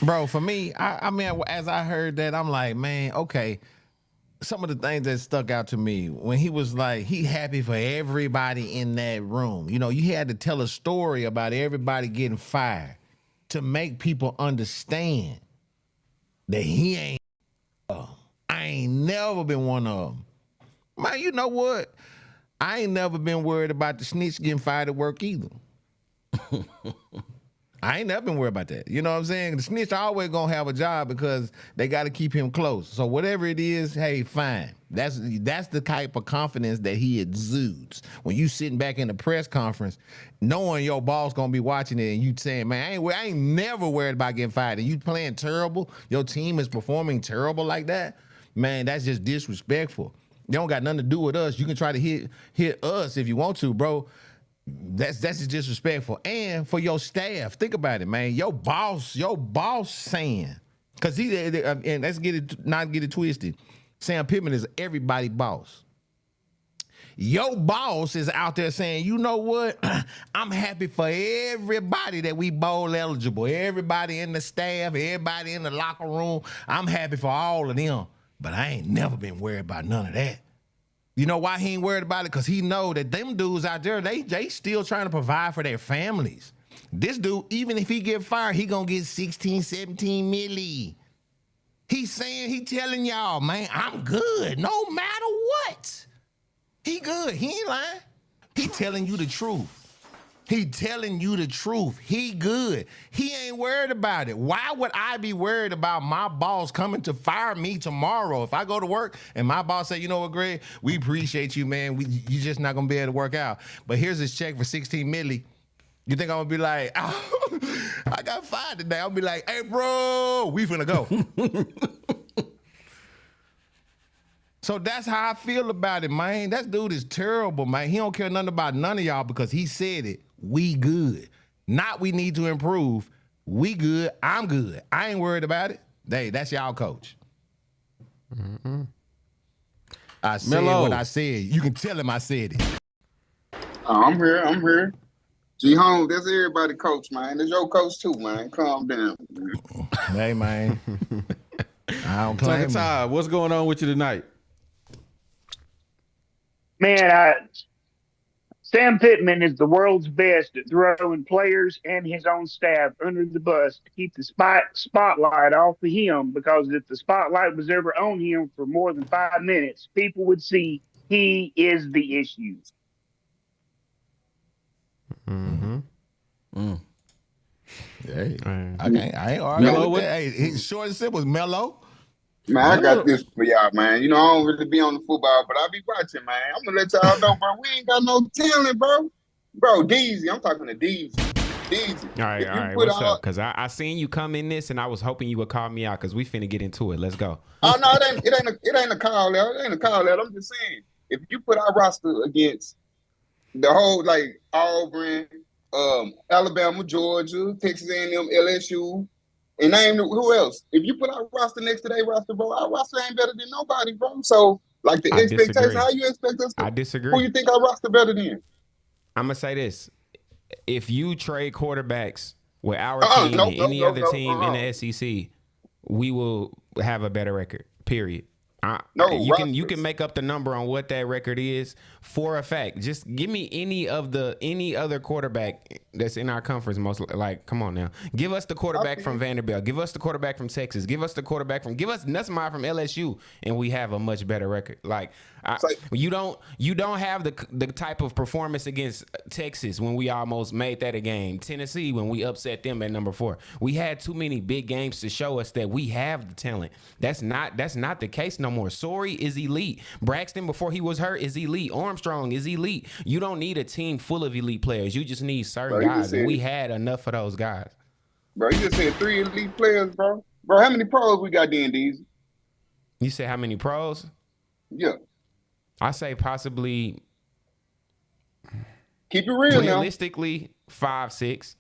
bro, for me, I mean, as I heard that, I'm like, man, okay. Some of the things that stuck out to me when he was like, he happy for everybody in that room. You had to tell a story about everybody getting fired to make people understand that he ain't. I ain't never been one of them. Man, you know what? I ain't never been worried about the snitch getting fired at work either. I ain't never been worried about that. You know what I'm saying? The snitch always gonna have a job because they got to keep him close. So whatever it is, hey, fine. That's the type of confidence that he exudes. When you sitting back in the press conference, knowing your boss gonna be watching it, and you saying, man, I ain't never worried about getting fired. And you playing terrible, your team is performing terrible like that, man, that's just disrespectful. They don't got nothing to do with us. You can try to hit us if you want to, bro. That's just disrespectful. And for your staff, think about it, man. Your boss saying, because and not get it twisted. Sam Pittman is everybody's boss. Your boss is out there saying, you know what? I'm happy for everybody that we bowl eligible. Everybody in the staff, everybody in the locker room. I'm happy for all of them. But I ain't never been worried about none of that. You know why he ain't worried about it? Because he know that them dudes out there, they still trying to provide for their families. This dude, even if he get fired, he gonna get 16, 17 milli. He telling y'all, man, I'm good no matter what. He good. He ain't lying. He telling you the truth. He telling you the truth. He good. He ain't worried about it. Why would I be worried about my boss coming to fire me tomorrow? If I go to work and my boss say, you know what, Greg, we appreciate you, man. You just not going to be able to work out. But here's this check for 16 milli. You think I'm going to be like, oh, I got fired today. I'll be like, hey, bro, we finna go. So that's how I feel about it, man. That dude is terrible, man. He don't care nothing about none of y'all because he said it. We good. Not we need to improve. We good. I'm good. I ain't worried about it. Hey, that's y'all coach. Mm-hmm. I said what I said. You can tell him I said it. I'm here. G Holmes, that's everybody coach, man. That's your coach too, man. Calm down, man. Hey, man. I don't claim Tucker Todd, what's going on with you tonight? Man, Sam Pittman is the world's best at throwing players and his own staff under the bus to keep the spotlight off of him, because if the spotlight was ever on him for more than 5 minutes, people would see he is the issue. Mm-hmm. Mm. Hey, I ain't arguing with that. Hey, it's short and simple. Mellow. Man, I got this for y'all, man. I don't really be on the football, but I be watching, man. I'm gonna let y'all know, bro. We ain't got no talent, bro. Bro, Deezy, I'm talking to Deezy. All right. What's up? Because I seen you come in this, and I was hoping you would call me out because we finna get into it. Let's go. Oh no, it ain't a call out. It ain't a call out. I'm just saying, if you put our roster against the whole like Auburn, Alabama, Georgia, Texas A&M, LSU. And name who else. If you put our roster next to their roster, bro, our roster ain't better than nobody, bro. So Like the I expectation, disagree. how you expect us to? I disagree. Who you think our roster better than? I'm gonna say this: if you trade quarterbacks with our team No, and no, any no, other no, team in the SEC, we will have a better record. Period. No, you can rosters. make up the number on what that record is for a fact. Just give me any other quarterback that's in our conference. Come on now, give us the quarterback from Vanderbilt, give us the quarterback from Texas, give us Nussmeier from LSU, and we have a much better record. You don't have the type of performance against Texas when we almost made that a game. Tennessee when we upset them at number 4. We had too many big games to show us that we have the talent. That's not the case no more. Sorey is elite. Braxton before he was hurt is elite. Armstrong is elite. You don't need a team full of elite players. You just need certain guys, and we had enough of those guys. Bro, you just said 3 elite players, bro. Bro, how many pros we got then, Deezy? You said how many pros? Yeah. I say possibly. Keep it real now. Realistically, 5, 6.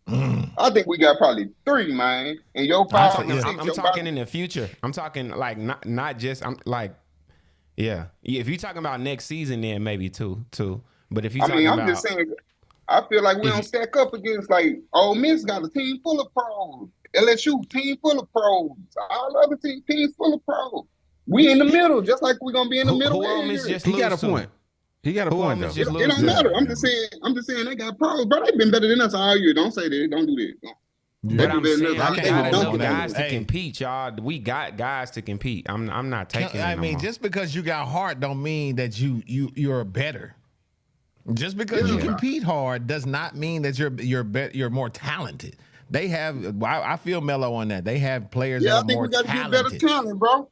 I think we got probably 3, man. And your 5, I'm talking in the future. I'm talking like not just. I'm like, yeah. If you're talking about next season, then maybe 2. But if you, I'm just saying. I feel like we don't stack up against like Ole Miss got a team full of pros. LSU team full of pros. All other teams full of pros. We in the middle, just like we're gonna be in the middle. He got a point. He got a point though. It don't matter. I'm just saying they got pros, bro. They've been better than us all year. Don't say that. Don't do that. But I'm saying we got enough guys to compete, y'all. We got guys to compete. I'm not taking it. I mean, just because you got heart don't mean that you're better. Just because you compete hard does not mean that you're more talented. They have. I feel Melo on that. They have players that are more talented. I think we got to get better talent, bro.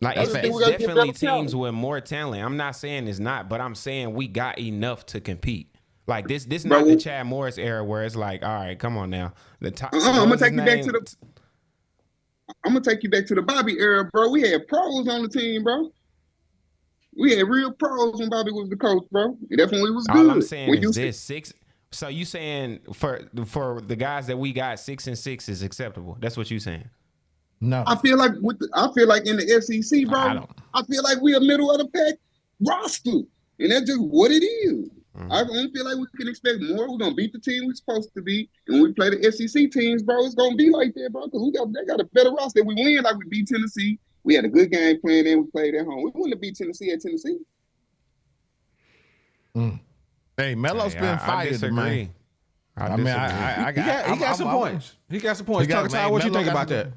Like it's definitely teams with more talent. I'm not saying it's not, but I'm saying we got enough to compete. Like this not the Chad Morris era where it's like, all right, come on now. The top. I'm gonna take you back to the. I'm gonna take you back to the Bobby era, bro. We had pros on the team, bro. We had real pros when Bobby was the coach, bro. It definitely was good. All I'm saying is this 6. So you saying for the guys that we got 6 and 6 is acceptable? That's what you saying? No, I feel like in the SEC, bro. I feel like we a middle of the pack roster, and that's just what it is. I don't feel like we can expect more. We're gonna beat the team we're supposed to be, and when we play the SEC teams, bro, it's gonna be like that, bro. Because they got a better roster. We win like we beat Tennessee. We had a good game plan, and we played at home. We wouldn't have beat Tennessee at Tennessee. Hey, Melo's been fired, man. I mean, he got some points. He got some points. Talk about what you think about that.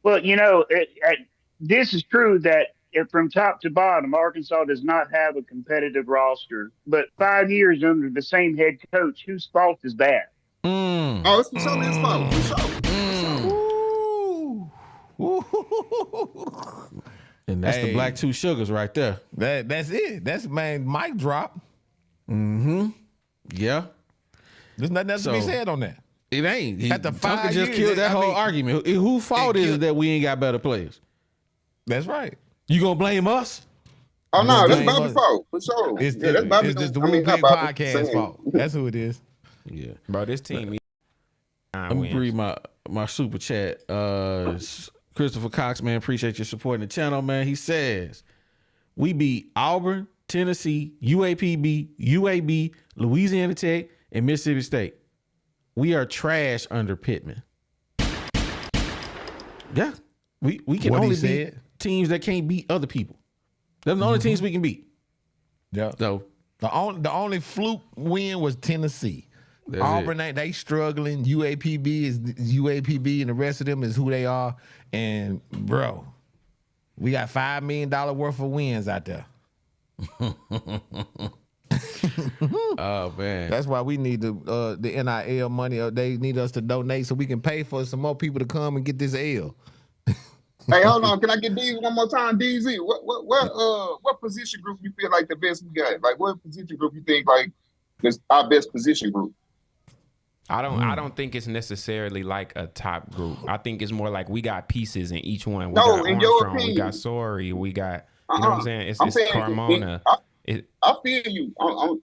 Well, this is true that from top to bottom, Arkansas does not have a competitive roster. But 5 years under the same head coach, whose fault is that? Oh, it's for sure his fault. For sure. And that's the black 2 sugars right there. That's it. That's mic drop. Yeah. There's nothing else to be said on that. It ain't. At the 5 Tucker just years, killed that whole argument. Whose fault is it that we ain't got better players? That's right. You gonna blame us? Oh no, that's Bobby's fault for sure. It's that's the Wu Pig Podcast fault. That's who it is. Yeah, bro. This team. Let me read my super chat. Christopher Cox, man, appreciate your supporting the channel, man. He says we beat Auburn, Tennessee, UAPB, UAB, Louisiana Tech, and Mississippi State. We are trash under Pittman. Yeah, we can only beat teams that can't beat other people. Those are the only teams we can beat. Yeah. So the only fluke win was Tennessee. Auburn, they struggling. UAPB is UAPB, and the rest of them is who they are. And bro, we got $5 million worth of wins out there. Oh man, that's why we need the NIL money. They need us to donate so we can pay for some more people to come and get this L. Hey, hold on. Can I get DZ one more time? DZ, what position group you feel like the best we got? Like, what position group you think like is our best position group? I don't think it's necessarily like a top group. I think it's more like we got pieces in each one. We got in your Armstrong, opinion, we got Sorey, we got you know what I'm saying? It's Carmona. I feel you.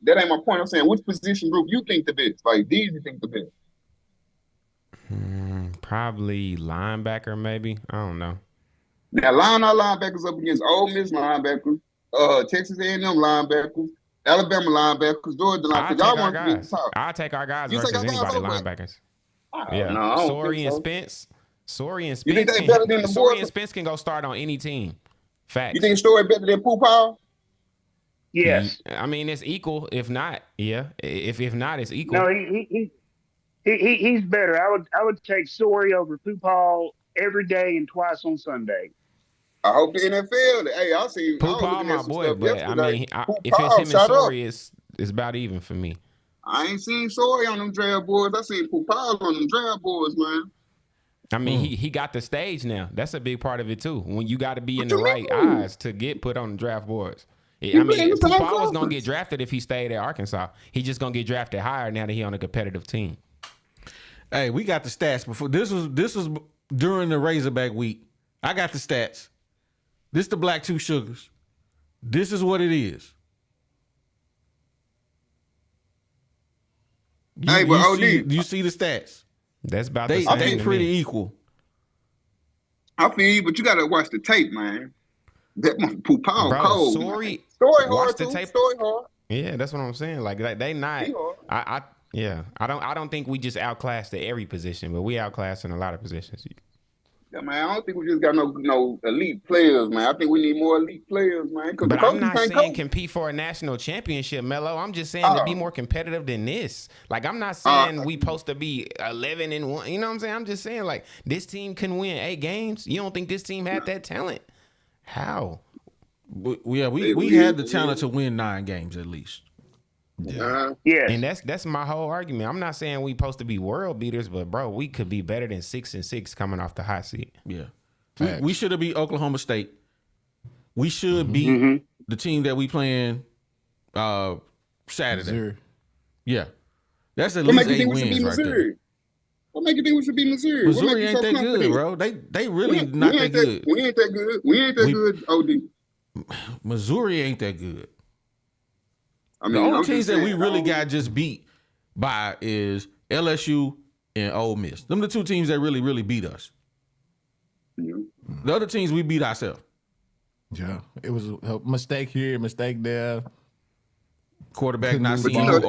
That ain't my point. I'm saying which position group you think the best? Like DZ think the best? Probably linebacker, maybe. I don't know. Now line our linebackers up against Ole Miss linebackers, Texas A&M linebackers, Alabama linebackers, Georgia linebackers. Y'all want to be top. I'll take our guys You versus take our guys anybody over? linebackers. Yeah. No, I don't Sorry think and so. Spence. Sorry and You think Spence. they better than the Sorry boys? and Spence can go start on any team. Facts. You think Story better than Pooh Paul? Yes. I mean, it's equal. If not, yeah. If not, it's equal. No, he's better. I would take Story over Pooh every day and twice on Sunday. I hope the NFL. Hey, I see. Pooh Paul, my boy, but I mean, if Paul, it's him and shout out. Sorry, it's about even for me. I ain't seen Story on them draft boards. I seen Pooh Paul on them draft boards, man. I mean, he got the stage now. That's a big part of it too. When you got to be in What the you right mean? eyes to get put on the draft boards. I been in mean, the same Paul was gonna conference. get drafted if he stayed at Arkansas. He just gonna get drafted higher now that he on a competitive team. Hey, we got the stats before. This was during the Razorback week. I got the stats. This the Black Two Sugars. This is what it is. Hey, but OD, you see the stats? That's about They the same. they to pretty me. equal. I feel you, but you gotta watch the tape, man. That Pooh Paul Bro, cold. Story Story watch hard the too. tape. Story hard. Yeah, that's what I'm saying. Like they not. He hard. I don't think we just outclassed at every position, but we outclassed in a lot of positions. Yeah, man. I don't think we just got no elite players, man. I think we need more elite players, man. Because the But I'm coaches not can't saying coach. compete for a national championship, Melo. I'm just saying to be more competitive than this. Like I'm not saying we supposed to be 11-1. You know what I'm saying? I'm just saying like this team can win 8 games. You don't think this team had that talent? How? We had the talent to win 9 games at least. Yes. And that's my whole argument. I'm not saying we supposed to be world beaters, but bro, we could be better than 6-6 coming off the hot seat. Yeah. We should have beat Oklahoma State. We should beat the team that we playing Saturday. Missouri. Yeah. That's at What least make you 8 think we should wins be right there. Missouri? What make you think we should be Missouri? What make Missouri you ain't so that good, confident? bro. They really We not ain't that good. We ain't that good. We ain't that good, OD. Missouri ain't that good. I The mean, only I'm teams just that we saying, really I got just beat by is LSU and Ole Miss. Them the 2 teams that really beat us. don't- The other teams we beat ourselves. Yeah, it was a mistake here, mistake there. Quarterback Couldn't not move the seeing ball. you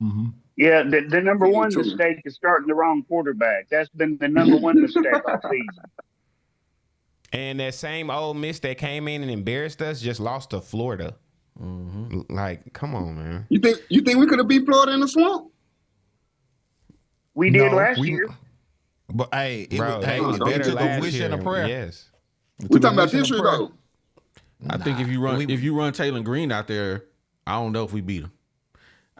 open. Yeah, the number Me one too. mistake is starting the wrong quarterback. That's been the number one mistake all season. And that same Ole Miss that came in and embarrassed us just lost to Florida. Like, come on, man. You think we could have beat Florida in the swamp? We did No, last we- year. But hey, it Bro, was, they hey, was it better took a last wish year. and a prayer. Yes. We talking about this year though. I think if you run Taylen Green out there, I don't know if we beat him.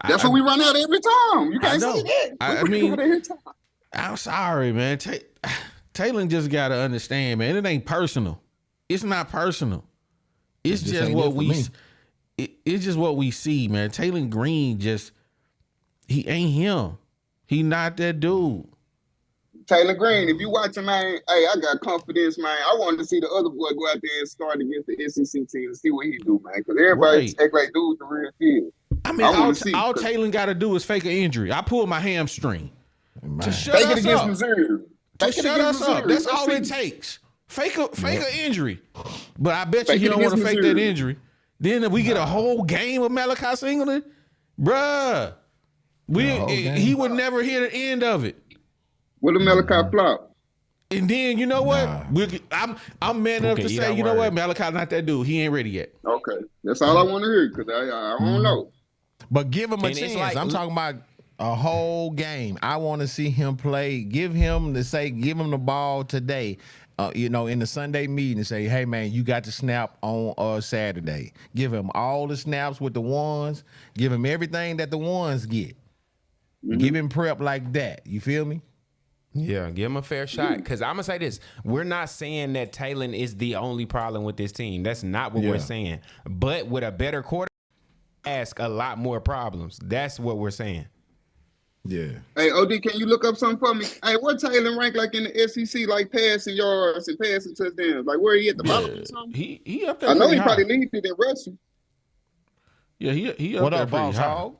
That's what we run out every time. You can't know. say that. I We mean- run out every time. I'm sorry, man. Taylen just got to understand, man. It ain't personal. It's not personal. It's just just ain't what it for we. me. It's just what we see, man. Taylen Green he ain't him. He not that dude. Taylor Green, if you watching, man, hey, I got confidence, man. I wanted to see the other boy go out there and start against the SEC team and see what he do, man. Because everybody Right. act like dude's the real deal. I mean, I wanna all see, all cause- Taylen got to do is fake an injury. I pulled my hamstring to shut Take it us against up. Missouri. To Take it shut against us up. Missouri. That's all it Let's see. takes. Fake an injury. But I bet you Fake he it don't want to against fake that Missouri. injury. Then if we get a whole game of Malachi Singleton, bruh, whole game. he would never hear the end of it. What a Malachi flop. And then you know what? I'm man enough can to eat say, our you know what? words. Malachi's not that dude. He ain't ready yet. Okay. That's all I want to hear because I don't know. But give him a And it's chance. like- I'm talking about a whole game. I want to see him play. Give him the ball today. In the Sunday meeting and say, hey man, you got to snap on Saturday. Give him all the snaps with the ones. Give him everything that the ones get. Give him prep like that. You feel me? Yeah, give him a fair shot. Because I'm going to say this. We're not saying that Taylen is the only problem with this team. That's not what we're saying. But with a better quarterback, ask a lot more problems. That's what we're saying. Yeah. Hey, OD, can you look up something for me? Hey, what Taylor rank like in the SEC, like passing yards and passing touchdowns? Like where he at the bottom or something? He up there. I know pretty he high. probably leads it in rushing. Yeah, he up What there up, pretty boss high. hog?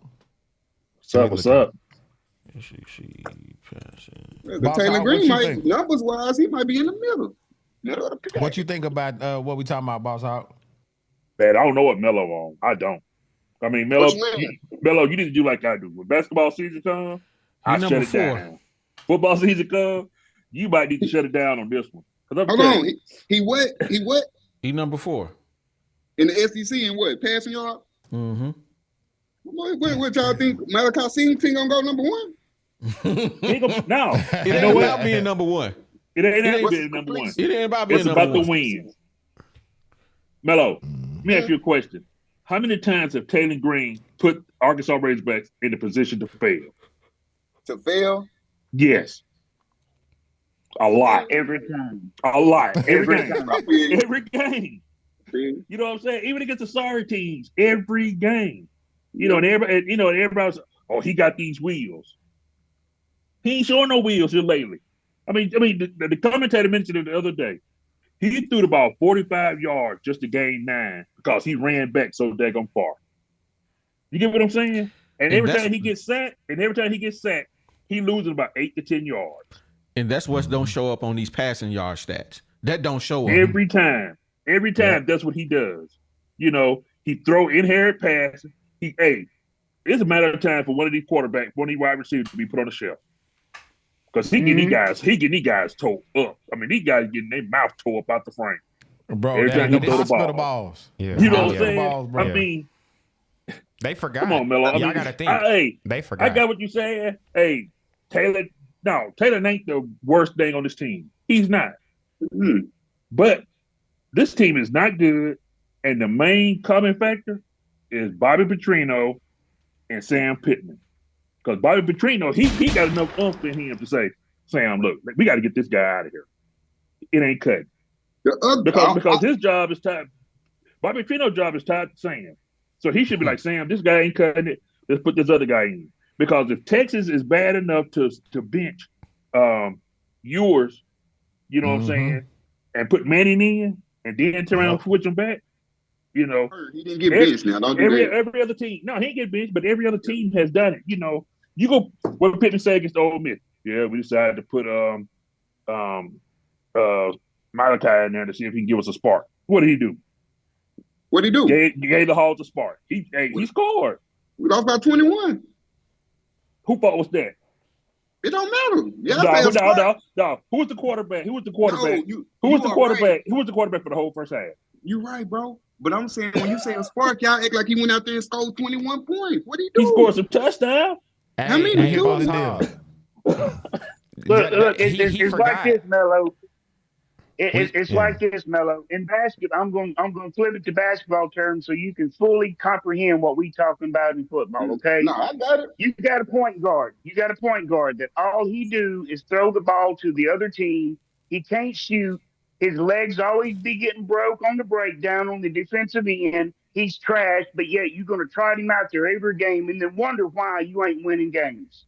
What's up? She passing. The Boss Taylor Hog, Green what you might, think? numbers wise, he might be in the middle. Middle of the pack. What you think about what we talking about, Boss Hog? Man, I don't know what Melo on. I don't. I mean, Melo, What you mean? Melo, you need to do like I do. When basketball season comes, I shut number it 4. down. Football season comes, you might need to shut it down on this one. Hold on. He what? He what? He number 4. In the SEC and what? Passing yard? Mm-hmm. What y'all think? Malachi Singleton gonna go number 1? No. It You ain't know about what? being number 1. It ain't ain't- being number 1. It ain't about being It's number about 1. the wins. Melo, let me ask you a question. How many times have Taylen Green put Arkansas Razorbacks in the position to fail? To fail? Yes. A lot. Every time. A lot. Every Every game. time. Every game. You know what I'm saying? Even against the sorry teams, every game. You know, and everybody's, oh, he got these wheels. He ain't showing no wheels here lately. I mean, the commentator mentioned it the other day. He threw the ball 45 yards just to gain 9 because he ran back so daggone far. You get what I'm saying? And every time he gets sacked, he loses about 8 to 10 yards. And that's what don't show up on these passing yard stats. That don't show up. Every time, that's what he does. You know, he throw inherent passes. It's a matter of time for one of these quarterbacks, one of these wide receivers to be put on the shelf. Because he getting these guys tore up. I mean, these guys getting their mouth tore up out the frame. Bro, every time he throw the hospital ball. balls. Yeah. You know what I'm Hospital saying? balls, bro. I mean, They forgot. come on, Melo. Y'all gotta think. They forgot. I got what you're saying. Hey, Taylor ain't the worst thing on this team. He's not. Mm-hmm. But this team is not good, and the main common factor is Bobby Petrino and Sam Pittman. Because Bobby Petrino, he got enough oomph in him to say, Sam, look, we got to get this guy out of here. It ain't cut. Because his job is tied. Bobby Petrino's job is tied to Sam. So he should be like, Sam, this guy ain't cutting it. Let's put this other guy in. Because if Texas is bad enough to bench yours, you know what I'm saying, and put Manning in, and then turn around and switch him back, you know. He didn't get benched now. Don't do that. Every other team. No, he ain't get benched, but every other team has done it. You know, you go, what Pittman say against Ole Miss? Yeah, we decided to put Malachi in there to see if he can give us a spark. What did he do? What did he do? Gave the Hogs a spark. He scored. We lost by 21. Who fault was that? It don't matter. No. Who was the quarterback? No, Who was the quarterback? Right. Who was the quarterback for the whole first half? You're right, bro. But I'm saying when you say a spark, y'all act like he went out there and scored 21 points. What did he do? He scored some touchdowns. How many do Boss he? Hog. Look, He it's forgot. like this, Mello. It's like this, Mello. In basketball, I'm going to flip it to basketball terms so you can fully comprehend what we talking about in football. Okay? No, I got it. You got a point guard. That all he do is throw the ball to the other team. He can't shoot. His legs always be getting broke on the breakdown on the defensive end. He's trash, but yet you're going to trot him out there every game and then wonder why you ain't winning games.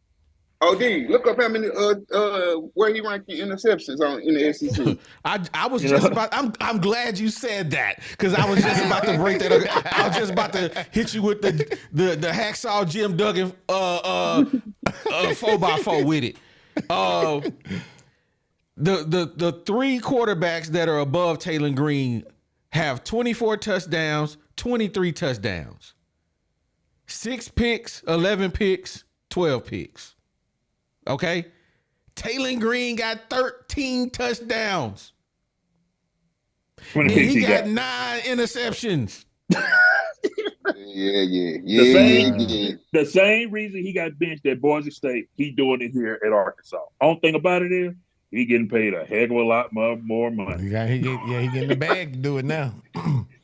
Oh, D, look up how many where he ranked in interceptions in the SEC. I was just about. I'm glad you said that because I was just about to break that. I was just about to hit you with the hacksaw Jim Duggan 4x4 with it. The 3 quarterbacks that are above Taylen Green have 24 touchdowns, 23 touchdowns, 6 picks, 11 picks, 12 picks. Okay? Taylen Green got 13 touchdowns. And he got 9 interceptions. The same reason he got benched at Boise State, he doing it here at Arkansas. Only thing about it is he getting paid a heck of a lot more money. He getting the bag to do it now.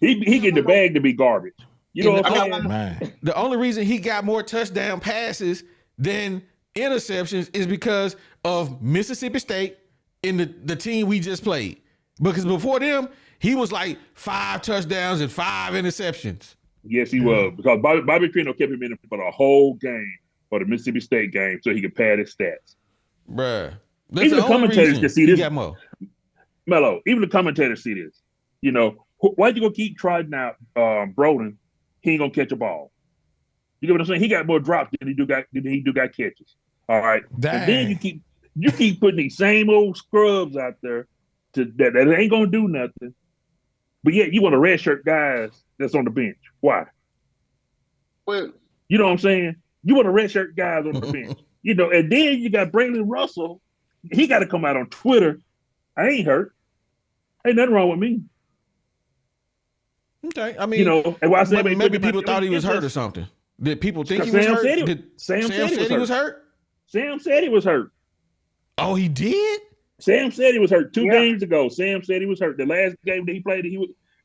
He getting the bag to be garbage. You know what I'm saying? Man. The only reason he got more touchdown passes than interceptions is because of Mississippi State in the team we just played. Because before them, he was like 5 touchdowns and 5 interceptions. Yes, he was. Because Bobby Petrino kept him in for the whole game for the Mississippi State game so he could pad his stats. Bruh. Even the commentators can see this. Mello. Even the commentators see this. You know, why you gonna keep trying out Broden? He ain't gonna catch a ball. You get what I'm saying? He got more drops than he do got catches. All right. Dang. And then you keep putting these same old scrubs out there that ain't gonna do nothing. But yet you want to redshirt guys that's on the bench. Why? Well, You know what I'm saying? You want to redshirt guys on the bench. You know, and then you got Braylon Russell. He got to come out on Twitter. I ain't hurt. Ain't nothing wrong with me. Okay, I mean, You know, and why I say maybe people thought he was hurt or something. Did people think he was hurt? Sam said he was hurt? Sam said he was hurt. Oh, he did? Sam said he was hurt 2 games ago. Sam said he was hurt. The last game that he played,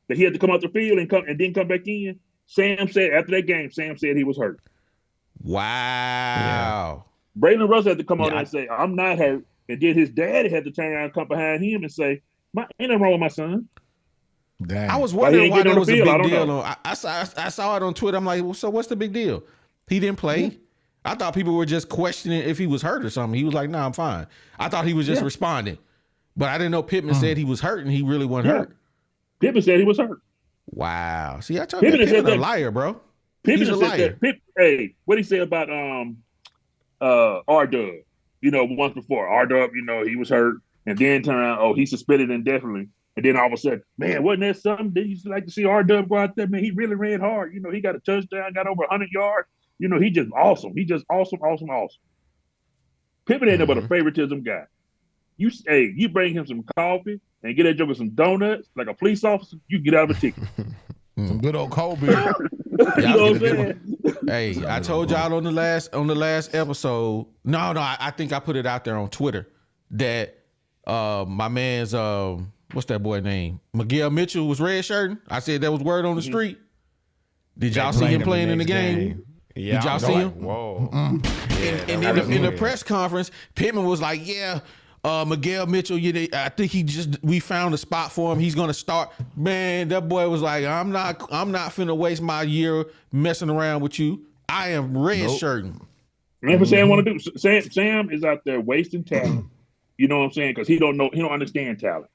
that he had to come out the field and didn't come back in. Sam said after that game, Sam said he was hurt. Wow. Braylon Russell had to come out and say, I'm not hurt. And then his daddy had to turn around and come behind him and say, ain't nothing wrong with my son. Damn. I was wondering why that was a big deal. I I saw it on Twitter. I'm like, well, so what's the big deal? He didn't play. I thought people were just questioning if he was hurt or something. He was like, I'm fine. I thought he was just responding. But I didn't know Pittman said he was hurt and he really wasn't hurt. Pittman said he was hurt. Wow. See, I told you Pittman a liar, bro. Pittman He's a liar. Hey, what he said about R-Dub? You know, once before, R-Dub, you know, he was hurt. And then turn around, he's suspended indefinitely. And then all of a sudden, man, wasn't that something? Did you like to see R-Dub go out there? Man, he really ran hard. You know, he got a touchdown, got over 100 yards. You know, he just awesome. He just awesome. Pittman ain't no but a favoritism guy. You bring him some coffee and get that joker some donuts like a police officer, you get out of a ticket. Some good old cold beer. You know what I'm saying? Hey, I told y'all on the last episode. No, I think I put it out there on Twitter that my man's what's that boy name? Miguel Mitchell was redshirting. I said that was word on the street. Did y'all see him playing in the game? Yeah, did y'all see him? Whoa. And in the press conference, Pittman was like, Miguel Mitchell, I think we found a spot for him. He's gonna start. Man, that boy was like, I'm not finna waste my year messing around with you. I am redshirting. That's what Sam want to do. Sam is out there wasting talent. You know what I'm saying? Because he don't understand talent.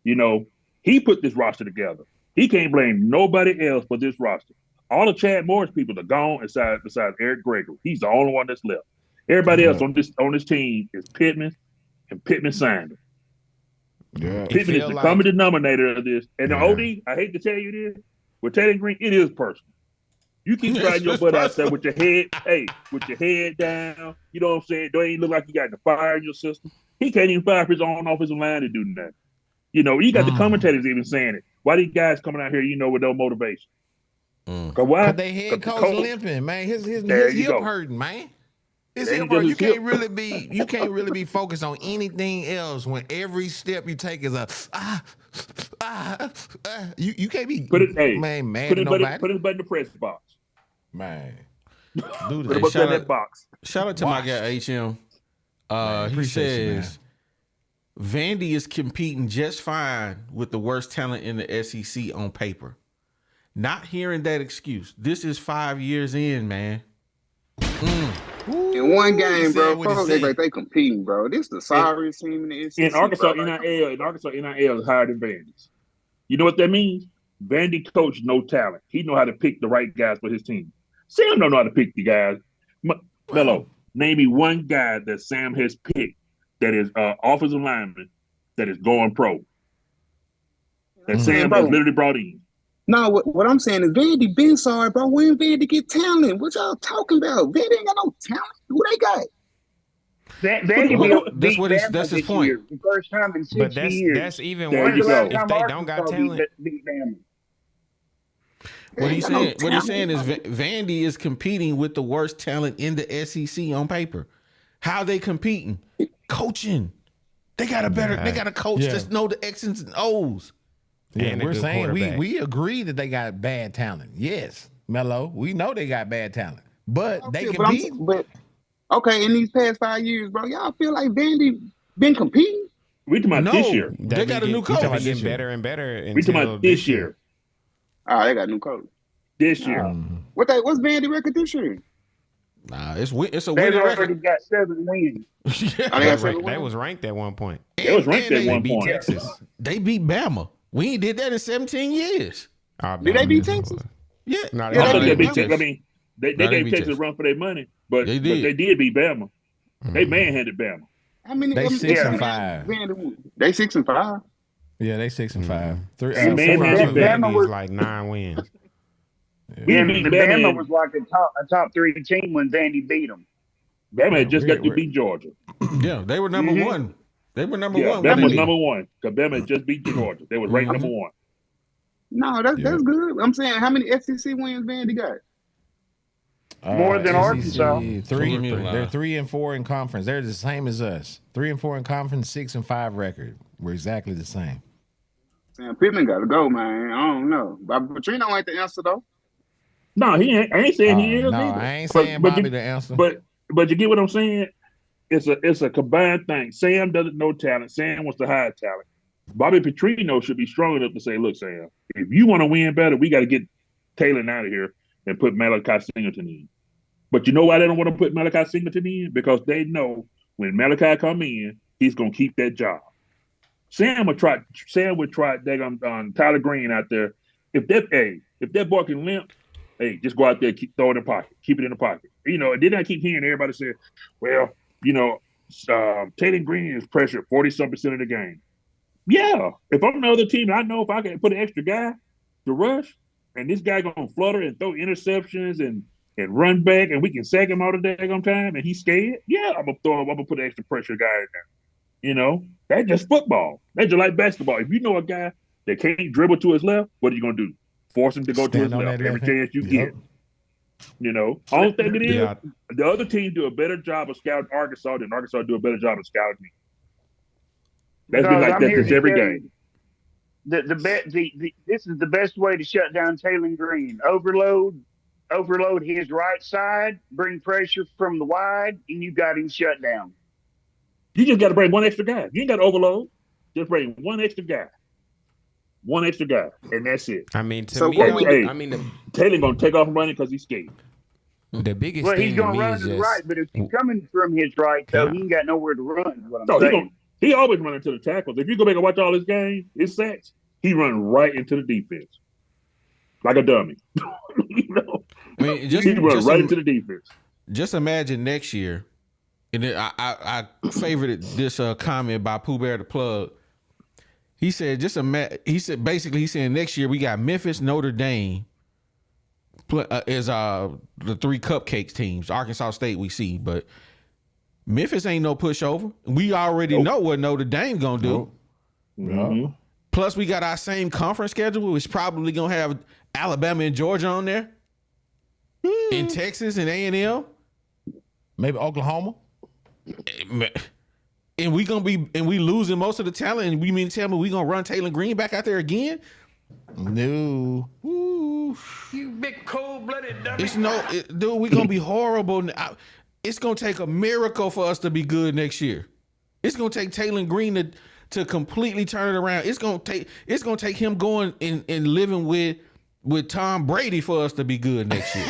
You know, he put this roster together. He can't blame nobody else but this roster. All the Chad Morris people are gone besides Eric Gregory. He's the only one that's left. Everybody else on this team is Pittman, and Pittman signed him. Yeah. Pittman is the common denominator of this. And the OD, I hate to tell you this, with Taylen Green, it is personal. You keep trying your butt out there with your head down. You know what I'm saying? Don't even look like you got the fire in your system. He can't even fire his own offensive line to do that. You know, you got the commentators even saying it. Why these guys coming out here, with no motivation? Cause why? Cause they head coach limping, man. His hip hurting, man. His hip hurting. You can't really be focused on anything else when every step you take is you can't be put it mad at nobody. Put his butt in the press box. Man. Dude, put his butt in that box. Shout out to my guy HM. He says Vandy is competing just fine with the worst talent in the SEC on paper. Not hearing that excuse. This is 5 years in, man. In one game, bro, folks act like they competing, bro. This is the sorriest team in the SEC. In Arkansas, bro. NIL is higher than Vandy's. You know what that means? Vandy coach no talent. He know how to pick the right guys for his team. Sam don't know how to pick the guys. Mello, name me one guy that Sam has picked that is offensive lineman that is going pro. That Sam has literally brought in. No, what I'm saying is Vandy been sorry, bro. When Vandy get talent? What y'all talking about? Vandy ain't got no talent. Who they got? Vandy that's his point. Year, the first time in 6 years. That's even there worse if they Arkansas don't got talent. What he's saying is Vandy is competing with the worst talent in the SEC on paper. How they competing? Coaching. They got a coach that know the X's and O's. Yeah, we're saying we agree that they got bad talent. Yes, Mello, we know they got bad talent, but they compete. Okay, in these past 5 years, bro, y'all feel like Vandy been competing? We talking about this year. They got a new coach. They getting better and better. We talking about this year. Oh, they got a new coach. This year. What's Vandy record this year? Nah, it's a winning They record. already got 7 wins. They was ranked at one point. They was ranked at one beat point. Texas. They beat Bama. We ain't did that in 17 years. Did they beat Texas? Yeah. No, I thought they beat Texas. I mean, they No, they gave beat Texas Texas. a run for their money, but They they did beat Bama. They manhandled Bama. I mean, They 6-5. They 6-5. Yeah, they 6-5. Three, And San man, Francisco Bama Vandy was- is like 9 wins. We And beat the Bama. Bama was like a top 3 team when Vandy beat them. Bama had just got to Weird. beat Georgia. Yeah, they were number Mhm. one. They were number Yeah, one. when Bama they was beat number one because Bama had just beat Georgia. They was ranked number one. No, that's good. I'm saying, how many SEC wins Vandy got? More than SEC, Arkansas. They're lie. 3-4 in conference. They're the same as us. 3-4 in conference, 6-5 record. We're exactly the same. Sam Pittman got to go, man. I don't know. Bobby Petrino ain't the answer though. No, he ain't. I ain't saying he is No, either. I ain't But- saying but Bobby you- the answer. But you get what I'm saying? It's a combined thing. Sam doesn't know talent. Sam wants to hide talent. Bobby Petrino should be strong enough to say, look, Sam, if you want to win better, we got to get Taylen out of here and put Malachi Singleton in. But you know why they don't want to put Malachi Singleton in? Because they know when Malachi come in, he's going to keep that job. Sam would try daggone Tyler Green out there. If that boy can limp, hey, just go out there, throw it in the pocket, keep it in the pocket. You know, and then I keep hearing everybody say, well, you know, Taylen Green is pressured 40-some% of the game. Yeah, if I'm the other team, I know if I can put an extra guy to rush, and this guy gonna flutter and throw interceptions and run back, and we can sack him all the daggone time, and he's scared. Yeah, I'm gonna put an extra pressure guy in there. You know, that's just football. That's just like basketball. If you know a guy that can't dribble to his left, what are you gonna do? Force him to go to his Stand on left that every left hand. chance you Yep. get. You know, only thing it is, Yeah. the other team do a better job of scouting Arkansas than Arkansas do a better job of scouting me. That's been Because like I'm that here since to every tell game. you, this is the best way to shut down Taylen Green. Overload his right side, bring pressure from the wide, and you got him shut down. You just got to bring one extra guy. You ain't got to overload. Just bring one extra guy. One extra guy, and that's it. I mean, to So me, what we- Hey, I mean, Taylor gonna take off running because he's scared. the biggest Well, thing he's to going to me run is to the just right, but if he's coming from his right, though, Yeah. he ain't got nowhere to run. Is what I'm No, saying. he always run into the tackles. If you go back and watch all his games, his sacks, he run right into the defense like a dummy. You know, I mean, just, he run just, right im- into the defense. just imagine next year. And then I favorited this comment by Pooh Bear the Plug. He said, basically he's saying next year we got Memphis, Notre Dame is the 3 cupcakes teams. Arkansas State we see, but Memphis ain't no pushover. We already know what Notre Dame gonna do. Mhm. Plus we got our same conference schedule, which probably gonna have Alabama and Georgia on there, in Texas and A&M. Maybe Oklahoma. And we losing most of the talent, and we mean to tell me we gonna run Taylen Green back out there again? No. Ooh. You big cold-blooded dummy. Dude, we gonna be horrible. It's gonna take a miracle for us to be good next year. It's gonna take Taylen Green to completely turn it around. It's gonna take him going and living with Tom Brady for us to be good next year.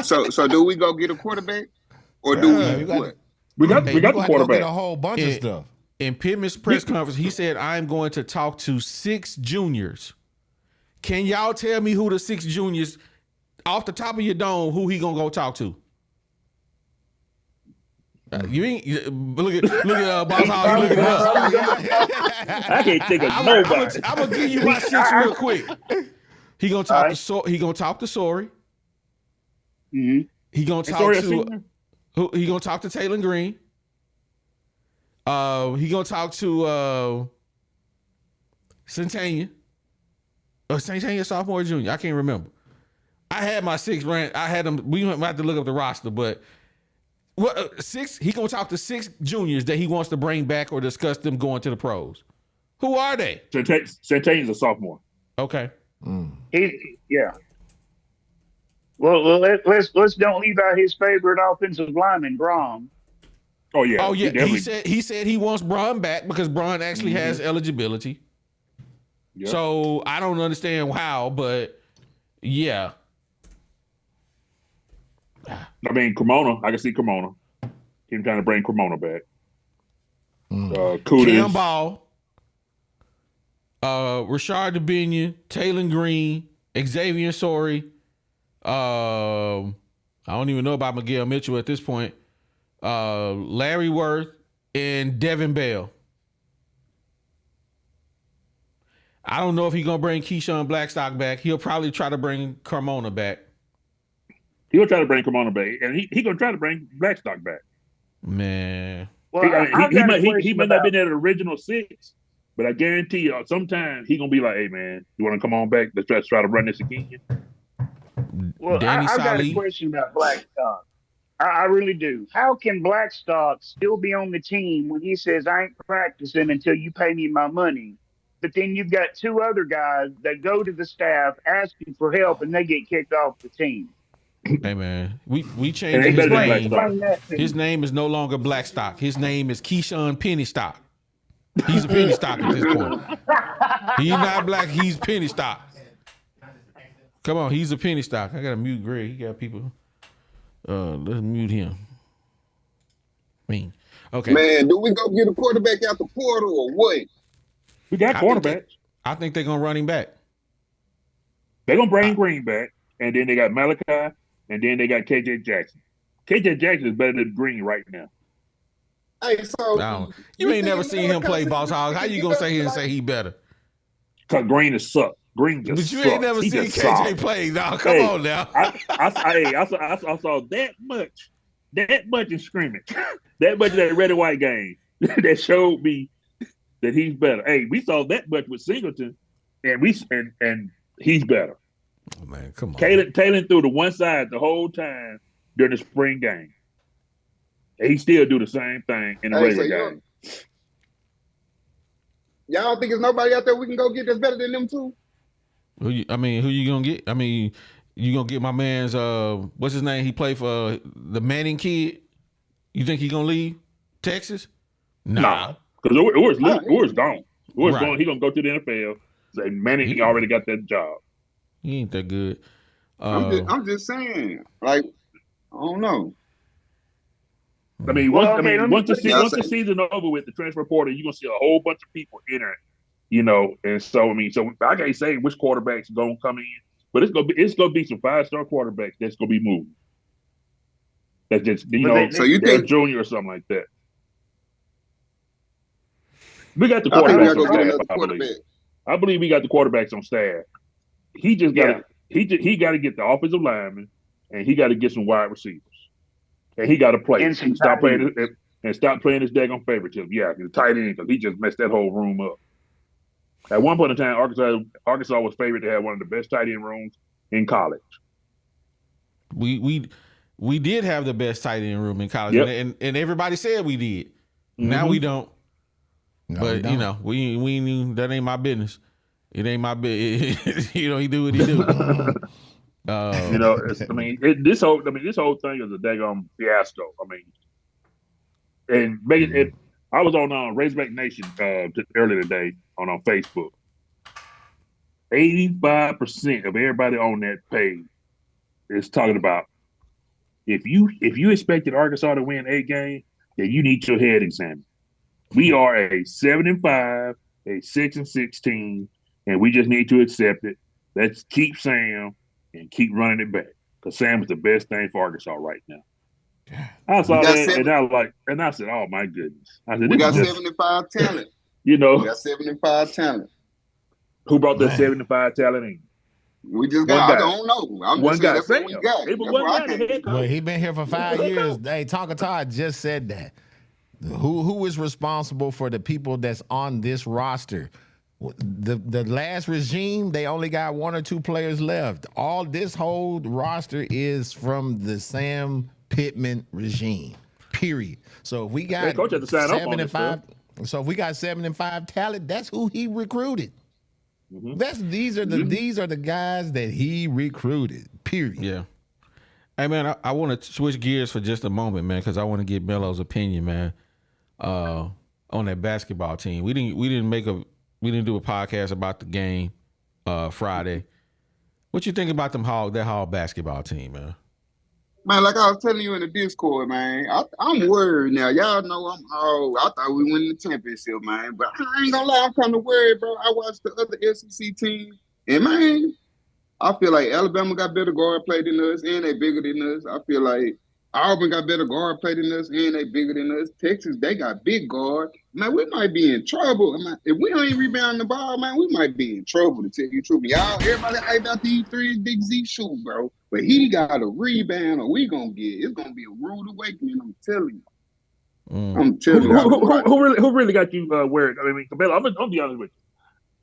So do we go get a quarterback, or do Yeah, we? you got- What? We got We the gonna have to go get quarterback. a whole bunch of Yeah. stuff. In Pittman's press conference, he said, I'm going to talk to 6 juniors. Can y'all tell me who the 6 juniors, off the top of your dome, who he gonna go talk to? You ain't look at Boss Hog, you looking it up. I can't think of nobody. I'm gonna give you my 6 real quick. He gonna talk he gonna talk to Sorry. Mm-hmm. He gonna Is talk Sorry a to senior? he gonna talk to Taylen Green. He gonna talk to Centennial. Centennial sophomore or junior. I can't remember. I had my 6 ranked. I had them. We might have to look up the roster, but what 6? He gonna talk to 6 juniors that he wants to bring back or discuss them going to the pros. Who are they? Centennial's a sophomore. Okay. Yeah. Well, let's don't leave out his favorite offensive lineman, Grom. Oh yeah. Oh yeah. definitely- He said he wants Braun back because Braun actually has eligibility. Yep. So I don't understand how, but yeah. I mean, Cremona. I can see Cremona. Him trying to bring Cremona back. Cam Kudos. Ball, Rashard DeBinion, Taylen Green, Xavier Sorey. I don't even know about Miguel Mitchell at this point. Larry Worth and Devin Bell. I don't know if he's gonna bring Keyshawn Blackstock back. He'll probably try to bring Carmona back. He'll try to bring Carmona back, and he gonna try to bring Blackstock back. Man, Well, He I've got a might question not about. been at the original 6, but I guarantee you, sometimes he gonna be like, "Hey man, you want to come on back? Let's try to run this again." Well, Danny I've got a Solly. question about Blackstock. I really do. How can Blackstock still be on the team when he says, I ain't practicing until you pay me my money? But then you've got 2 other guys that go to the staff asking for help and they get kicked off the team. Hey man, we And changed they his better than name. Blackstock. Explain that to His me. name is no longer Blackstock. His name is Keyshawn Pennystock. He's a penny stock at this point. He's not black. He's penny stock. Come on, he's a penny stock. I gotta mute Greg. He got people. Let's mute him. Okay. Man, do we go get a quarterback out the portal or what? We got quarterbacks. I think they're gonna run him back. They're gonna bring Green back, and then they got Malachi, and then they got KJ Jackson. KJ Jackson is better than Green right now. Hey, so You ain't never seen him play Boss Hog. How you gonna say he better? Because Green is suck. Green just But you sucks. ain't never He seen just KJ sucks. play. Now come on now. I saw that much in scrimmage, that much of that red and white game that showed me that he's better. Hey, we saw that much with Singleton, and he's better. Oh, man, come on. Taylen threw to one side the whole time during the spring game. And he still do the same thing in the regular game. Y'all don't think there's nobody out there we can go get that's better than them two? Who you gonna get? I mean, you gonna get my man's what's his name? He played for the Manning kid. You think he gonna leave Texas? Nah, because Orr's gone. Orr's Right. going. He gonna go to the NFL. Say Manning already got that job. He ain't that good. I'm just saying. Like, I don't know. I mean, Well, once the season over with, the transfer portal, you're gonna see a whole bunch of people entering. You know, and so I can't say which quarterbacks gonna come in, but it's gonna be some 5-star quarterbacks that's gonna be moving. That's just so you think junior or something like that. We got the I think we quarterbacks gotta go on get staff. another I quarterback. believe. I believe we got the quarterbacks on staff. He just got he got to get the offensive lineman, and he got to get some wide receivers, and he got to play. And some Stop tight playing his daggone favoritism. Yeah, the tight end, because he just messed that whole room up. At one point in time, Arkansas was favored to have one of the best tight end rooms in college. We did have the best tight end room in college, Yep. and everybody said we did. Mm-hmm. Now we don't. No, But we don't. you know, we knew that ain't my business. It ain't my business. You know, he do what he do. You know, this whole thing is a daggone fiasco. I mean, and making it. I was on Razorback Nation earlier today on Facebook. 85% of everybody on that page is talking about if you expected Arkansas to win 8 games, then you need your head examined. We are a 7-5, a 6-6 team, and we just need to accept it. Let's keep Sam and keep running it back, because Sam is the best thing for Arkansas right now. I saw that, and I said, "Oh my goodness!" I said, we got just, 75 talent. You know, We got 75 talent. who brought that 75 talent in? We just got. I don't know. I'm One just guy, saying that's what we got. It was That's one what I guy. can't do. Well, he been here for 5 years. Hey, Tonka Todd just said that. Who is responsible for the people that's on this roster? The last regime, they only got 1 or 2 players left. All this whole roster is from the Sam Pittman regime. Period. So if we got coach had to sign up on this 75, so if we got 75 talent, that's who he recruited. Mm-hmm. These are the guys that he recruited. Period. Yeah. Hey man, I want to switch gears for just a moment, man, because I want to get Melo's opinion, man, on that basketball team. We didn't do a podcast about the game Friday. What you think about that Hall basketball team, man? Man, like I was telling you in the Discord, man, I'm worried now. Y'all know I thought we win the championship, man. But I ain't gonna lie, I'm kind of worried, bro. I watched the other SEC team, and man, I feel like Alabama got better guard play than us, and they bigger than us. I feel like Auburn got better guard play than us, and they bigger than us. Texas, they got big guard. Man, we might be in trouble. Man, if we ain't rebounding the ball, man, we might be in trouble, to tell you the truth. Y'all, everybody hype out these three Big Z shoot, bro. But he got a rebound, or it's gonna be a rude awakening. I'm telling you. I'm telling you. Who really got you worried? I mean, Cabela, I'm gonna be honest with you.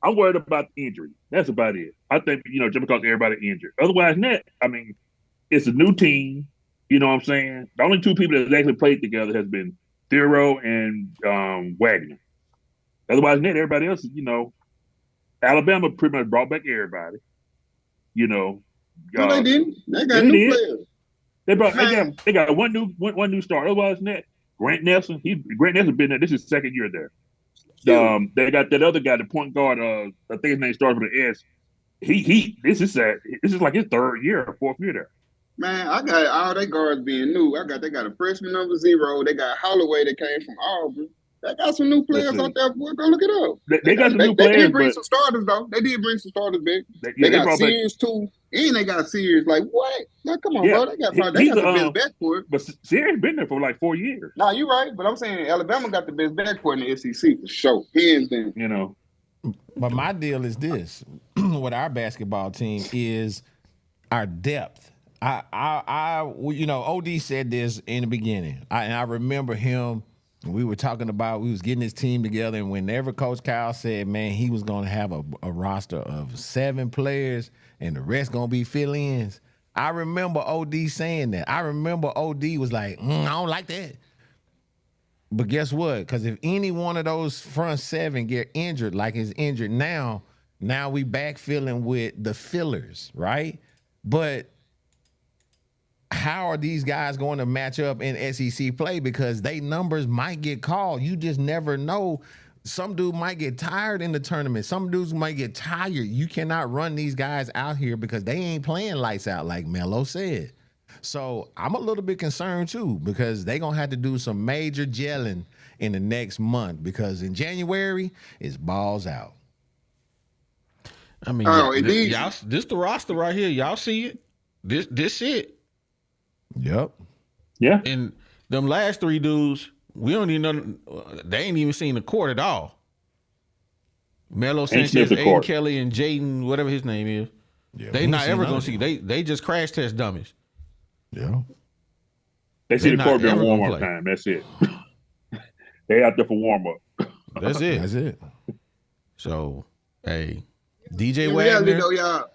I'm worried about the injury. That's about it. I think, just because everybody injured. Otherwise, I mean, it's a new team. You know what I'm saying? The only two people that actually played together has been Thero and Wagner. Otherwise, everybody else is, Alabama pretty much brought back everybody. No, they didn't. They got new players. They got one new star. Otherwise, Grant Nelson. Grant Nelson been there. This is his second year there. They got that other guy, the point guard. I think his name starts with an S. This is like his third year or fourth year there. Man, I got all their guards being new. They got a freshman number 0. They got Holloway that came from Auburn. They got some new players out there. Boy, go look it up. They got some new players. They did bring some starters, though. They did bring some starters back. They got Sears, too. And they got Sears. Like, what? Now, come on, bro. They got the best backcourt. But Sears been there for like 4 years. Nah, you're right. But I'm saying Alabama got the best backcourt in the SEC for sure. Hands down. But my deal is this. With our basketball team is our depth. OD said this in the beginning. I remember him. We were talking about, we was getting his team together, and whenever Coach Kyle said, man, he was going to have a roster of 7 players and the rest going to be fill-ins, I remember OD saying that. I remember OD was like, I don't like that. But guess what? Because if any one of those front 7 get injured like is injured now we backfilling with the fillers, right? But how are these guys going to match up in SEC play? Because they numbers might get called. You just never know. Some dude might get tired in the tournament. Some dudes might get tired. You cannot run these guys out here because they ain't playing lights out like Melo said. So I'm a little bit concerned too, because they're going to have to do some major gelling in the next month, because in January it's balls out. I mean, y'all, this the roster right here. Y'all see it? This it. Yep. Yeah. And them last 3 dudes, we don't even know. They ain't even seen the court at all. Melo Sanchez, Aiden Kelly, and Jaden, whatever his name is. Yeah, they not ever gonna see. They just crash test dummies. Yeah. They see the court during warm up time. That's it. They out there for warm up. That's it. That's it. So, hey, DJ Wagner,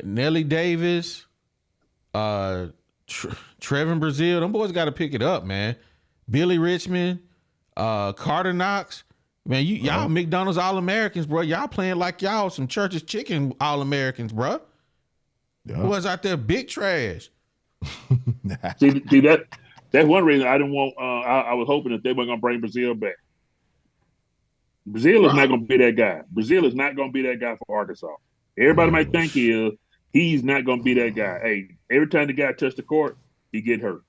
Nelly Davis, Trevin Brazil, them boys got to pick it up, man. Billy Richmond, Carter Knox, man, y'all McDonald's All-Americans, bro. Y'all playing like y'all some Church's Chicken All-Americans, bro. Yeah. Boys out there big trash. see that's one reason I didn't want. I was hoping that they weren't gonna bring Brazil back. Brazil is not gonna be that guy. Brazil is not gonna be that guy for Arkansas. Everybody might think he is. He's not gonna be that guy. Hey, every time the guy touched the court, he get hurt.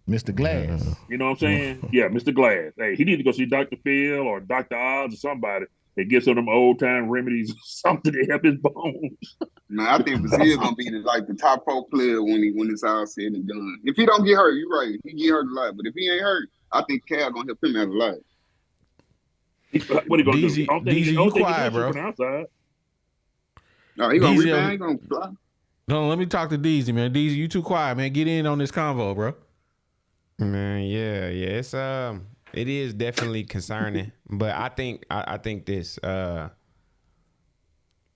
Mr. Glass. You know what I'm saying? Yeah, Mr. Glass. Hey, he need to go see Dr. Phil or Dr. Oz or somebody that gets some of them old time remedies or something to help his bones. No, I think Brazil's gonna be the top 4 player when it's all said and done. If he don't get hurt, you're right. He get hurt a lot. But if he ain't hurt, I think Cal gonna help him out a lot. What he gonna do? DZ, you quiet, bro. No, he gonna rebound. He gonna fly. No, let me talk to DZ, man. DZ, you too quiet, man. Get in on this convo, bro. Man, yeah, it's it is definitely concerning, but I think this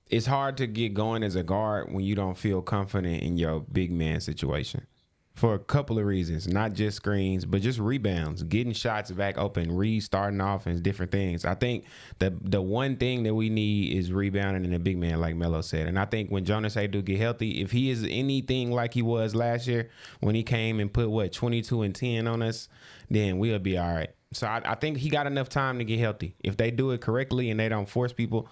it's hard to get going as a guard when you don't feel confident in your big man situation. For a couple of reasons, not just screens, but just rebounds, getting shots back open, restarting offense, different things. I think the one thing that we need is rebounding in a big man, like Melo said. And I think when Jonas Adu get healthy, if he is anything like he was last year when he came and put 22 and 10 on us, then we'll be all right. So I think he got enough time to get healthy. If they do it correctly and they don't force people,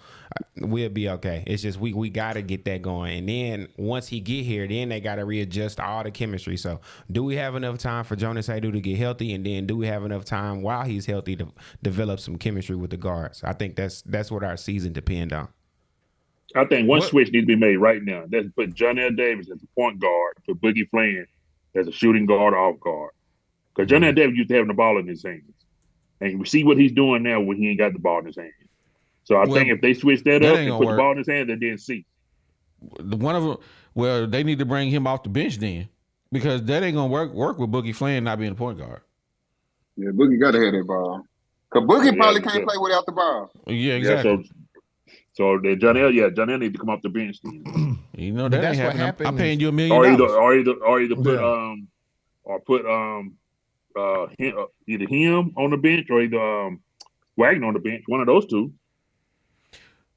we'll be okay. It's just we got to get that going. And then once he get here, then they got to readjust all the chemistry. So do we have enough time for Jonas Adu to get healthy? And then do we have enough time while he's healthy to develop some chemistry with the guards? I think that's what our season depends on. I think one switch needs to be made right now. That's put John L. Davis as a point guard, put Boogie Flan as a shooting guard, off guard. Because Johnny Davis used to having the ball in his hands. And we see what he's doing now when he ain't got the ball in his hands. So I think if they switch that up and put the ball in his hands, they didn't see. One of them, well, they need to bring him off the bench then, because that ain't gonna work with Boogie Flynn not being a point guard. Yeah, Boogie got to have that ball. Because Boogie probably can't play without the ball. Yeah, exactly. So then Johnny need to come off the bench then. You know that ain't happening. I'm paying you $1 million. Or either put either him on the bench or either Wagner on the bench. One of those two.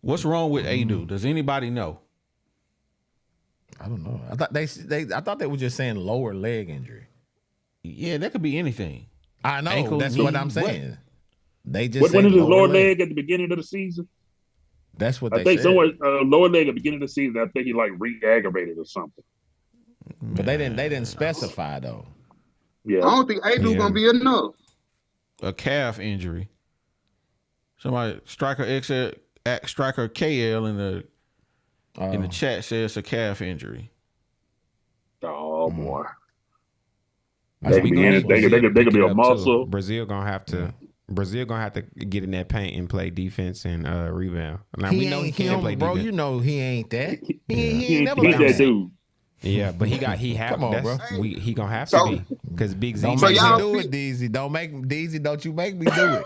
What's wrong with Adu? Does anybody know? I don't know. I thought they were just saying lower leg injury. Yeah, that could be anything. I know. Ankle, that's knee, what I'm saying. What? They just when is his lower leg at the beginning of the season? That's what I think somewhere lower leg at the beginning of the season. I think he like re-aggravated or something. But they didn't specify though. I Yeah, don't think Adu gonna be enough. A calf injury. Somebody striker KL in the chat says a calf injury. Oh boy. They could be a muscle. Brazil gonna have to get in that paint and play defense and rebound. Now we know he can't play defense. Bro, you know he ain't that. He ain't never been that dude. Yeah, but he gonna have to be because Big Z. Don't make me do it, DZ. Don't you make me do it.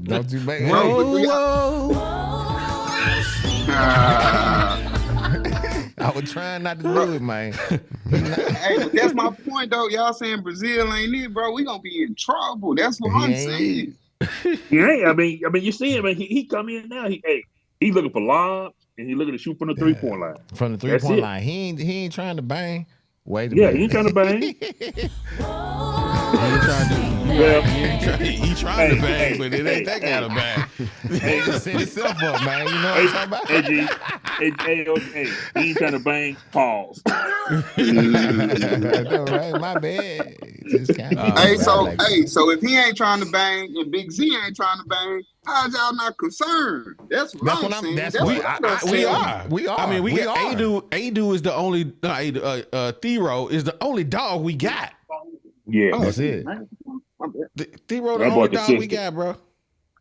Don't you make me do it. I was trying not to do it, man. Hey, but that's my point, though. Y'all saying Brazil ain't it, bro? We gonna be in trouble. That's what I'm saying. Yeah, I mean, you see him, man. He come in now. He looking for lobs and he looking to shoot from the 3-point line. From the 3-point line, he ain't trying to bang. Wait a minute. Yeah, he ain't trying to bang. He trying to bang, but it ain't that kind of bang. He just set himself up, man. You know what I'm talking about? Hey, he ain't trying to bang. Pause. All right, my bad. Just kind of so if he ain't trying to bang and Big Z ain't trying to bang, how's y'all not concerned? That's what I'm saying. We are. I mean, we got are. Adu is the only Thero is the only dog we got. Yeah, that's it. Thero the only dog we got, bro.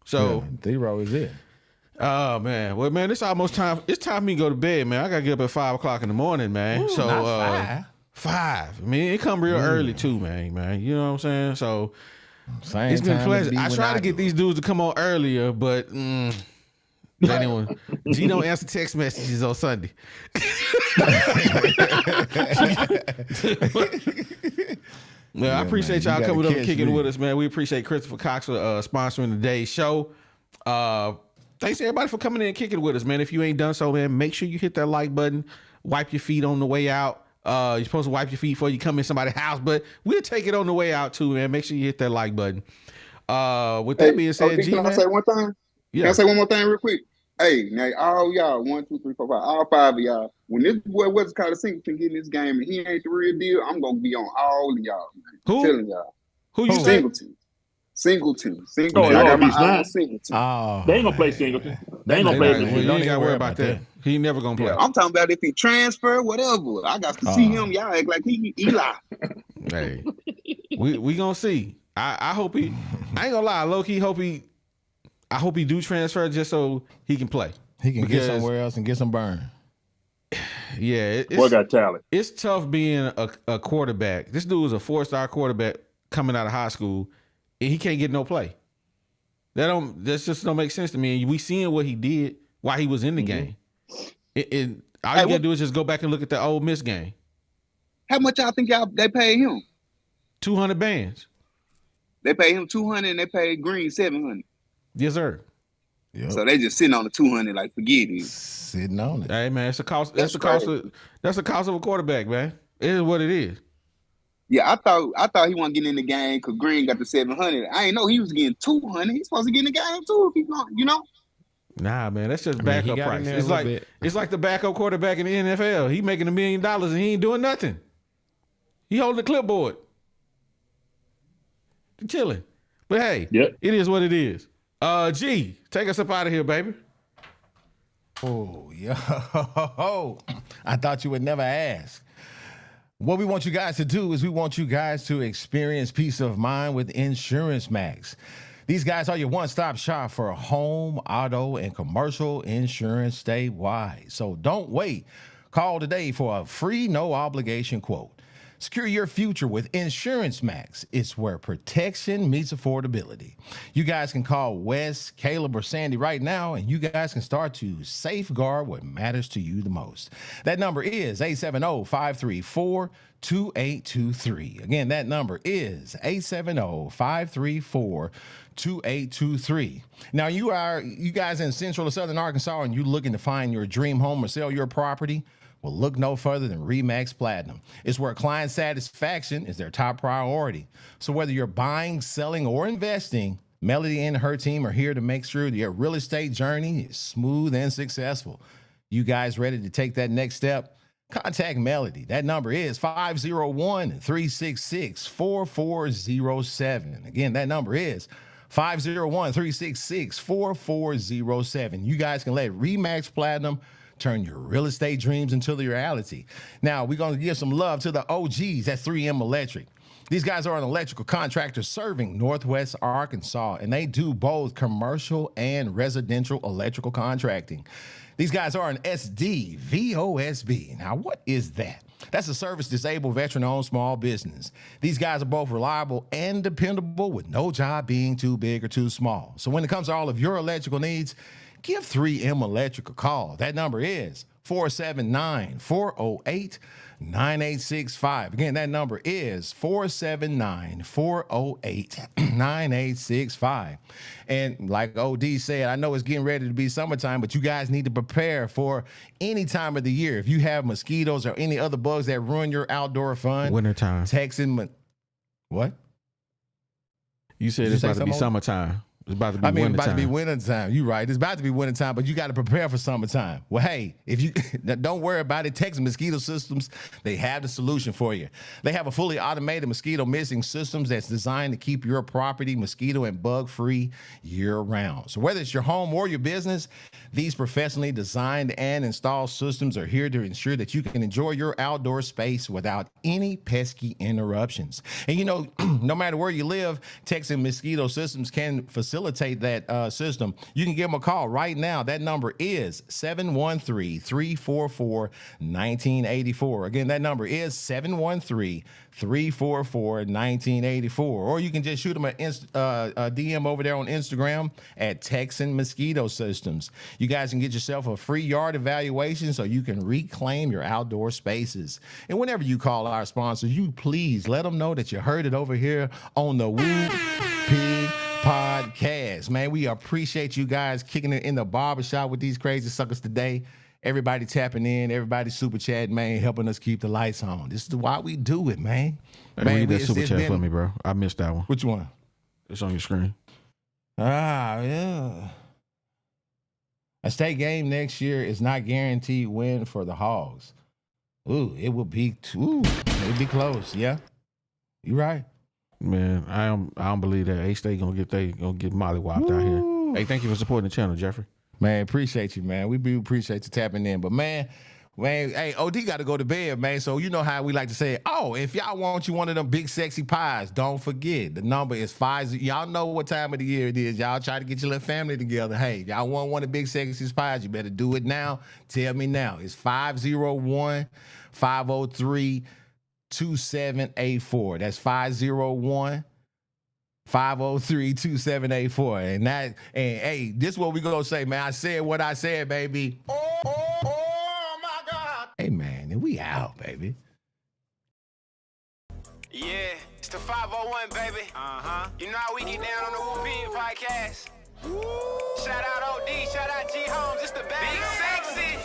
So Thero is it. Oh man, well man, it's almost time. It's time for me to go to bed, man. I gotta get up at 5:00 in the morning, man. Ooh, so not 5. I mean, it come real early too, man. You know what I'm saying? So same it's been a pleasure. I tried tried to get these dudes to come on earlier, but they didn't. G don't answer text messages on Sunday. Well, I appreciate y'all coming up and kicking with us, man. We appreciate Christopher Cox for sponsoring today's show. Thanks everybody for coming in and kicking with us, man. If you ain't done so, man, make sure you hit that like button. Wipe your feet on the way out. You're supposed to wipe your feet before you come in somebody's house, but we'll take it on the way out too, man. Make sure you hit that like button. With that being said, G, can I say one thing? Yeah. Can I say one more thing real quick? Hey, now all y'all, 1, 2, 3, 4, 5, all 5 of y'all, when this boy what's called a Singleton get in this game and he ain't the real deal, I'm gonna be on all of y'all, man. Who? I'm telling y'all. Who you Singleton. Singleton. Oh, I got my he's eye not. on Singleton. Oh, they ain't gonna play Singleton. They ain't gonna play You Singleton. ain't gotta worry about that. He never gonna play. Yeah, I'm talking about if he transfer, whatever. I got to see him. Y'all act like he Eli. Hey, we gonna see. I hope he. I ain't gonna lie. Low key, I hope he do transfer just so he can play. He can get somewhere else and get some burn. Yeah, boy got talent. It's tough being a quarterback. This dude is a 4-star quarterback coming out of high school, and he can't get no play. That just don't make sense to me. And we seeing what he did while he was in the game. All you gotta do is just go back and look at the Ole Miss game. How much y'all think they paid him? 200 bands. They paid him 200 and they paid Green 700. Yes, sir. Yep. So they just sitting on the 200 like forget it. Sitting on it. Hey man, it's a cost. That's the cost of a quarterback, man. It is what it is. Yeah, I thought he wasn't getting in the game because Green got the 700. I ain't know he was getting 200. He's supposed to get in the game too if he's not, you know. Nah, man, that's just backup price. It's like the backup quarterback in the NFL. He making $1 million and he ain't doing nothing. He holding the clipboard, chilling. But hey, it is what it is. G, take us up out of here, baby. Oh, yo. I thought you would never ask. What we want you guys to do is we want you guys to experience peace of mind with Insurance Max. These guys are your one-stop shop for home, auto, and commercial insurance statewide. So don't wait. Call today for a free, no-obligation quote. Secure your future with Insurance Max. It's where protection meets affordability. You guys can call Wes, Caleb, or Sandy right now, and you guys can start to safeguard what matters to you the most. That number is 870-534-2823. Again, that number is 870-534-2823. Now, you guys in Central or Southern Arkansas, and you looking to find your dream home or sell your property? Well, look no further than RE/MAX Platinum. It's where client satisfaction is their top priority. So whether you're buying, selling, or investing, Melody and her team are here to make sure your real estate journey is smooth and successful. You guys ready to take that next step? Contact Melody. That number is 501-366-4407. Again, that number is 501-366-4407. You guys can let RE/MAX Platinum turn your real estate dreams into the reality. Now, we're going to give some love to the OGs at 3M Electric. These guys are an electrical contractor serving Northwest Arkansas, and they do both commercial and residential electrical contracting. These guys are an SDVOSB. Now, what is that? That's a service-disabled, veteran-owned small business. These guys are both reliable and dependable, with no job being too big or too small. So when it comes to all of your electrical needs, give 3M Electric a call. That number is 479-408-9865. Again, that number is 479-408-9865. And like OD said, I know it's getting ready to be summertime, but you guys need to prepare for any time of the year. If you have mosquitoes or any other bugs that ruin your outdoor fun, Wintertime. What? You said it's about to be summertime. It's about to be wintertime. About to be wintertime. You're right. It's about to be wintertime, but you got to prepare for summertime. Well, hey, if you don't worry about it, Texas Mosquito Systems, they have the solution for you. They have a fully automated mosquito missing systems that's designed to keep your property mosquito and bug free year round. So whether it's your home or your business, these professionally designed and installed systems are here to ensure that you can enjoy your outdoor space without any pesky interruptions. And you know, no matter where you live, Texas Mosquito Systems can facilitate that system. You can give them a call right now. That number is 713-344-1984. Again, that number is 713-344-1984. Or you can just shoot them a DM over there on Instagram at Texan Mosquito Systems. You guys can get yourself a free yard evaluation so you can reclaim your outdoor spaces. And whenever you call our sponsors, you please let them know that you heard it over here on the Woo Pig Podcast. Man, we appreciate you guys kicking it in the barbershop with these crazy suckers today. Everybody tapping in, everybody super chatting, man, helping us keep the lights on. This is why we do it, man. Read that super chat for me, bro. I missed that one. Which one? It's on your screen. Yeah. A state game next year is not guaranteed win for the Hogs. It will be close. Yeah, you're right. Man, I don't believe that A-State gonna get mollywopped out here. Hey, thank you for supporting the channel, Jeffrey. Man, appreciate you, man. We do appreciate you tapping in. But man, hey, OD got to go to bed, man. So you know how we like to say, if y'all want you one of them big sexy pies, don't forget the number is 5. Y'all know what time of the year it is. Y'all try to get your little family together. Hey, y'all want one of the big sexy pies, you better do it now. Tell me now. It's 501-503-2784. That's 501-503-2784. And hey, this is what we gonna say, man. I said what I said, baby. Oh my God. Hey man, and we out, baby. Yeah, it's the 501, baby. You know how we get down on the Woo Pig Podcast. Shout out OD, shout out G Holmes, it's the bag. Big sexy.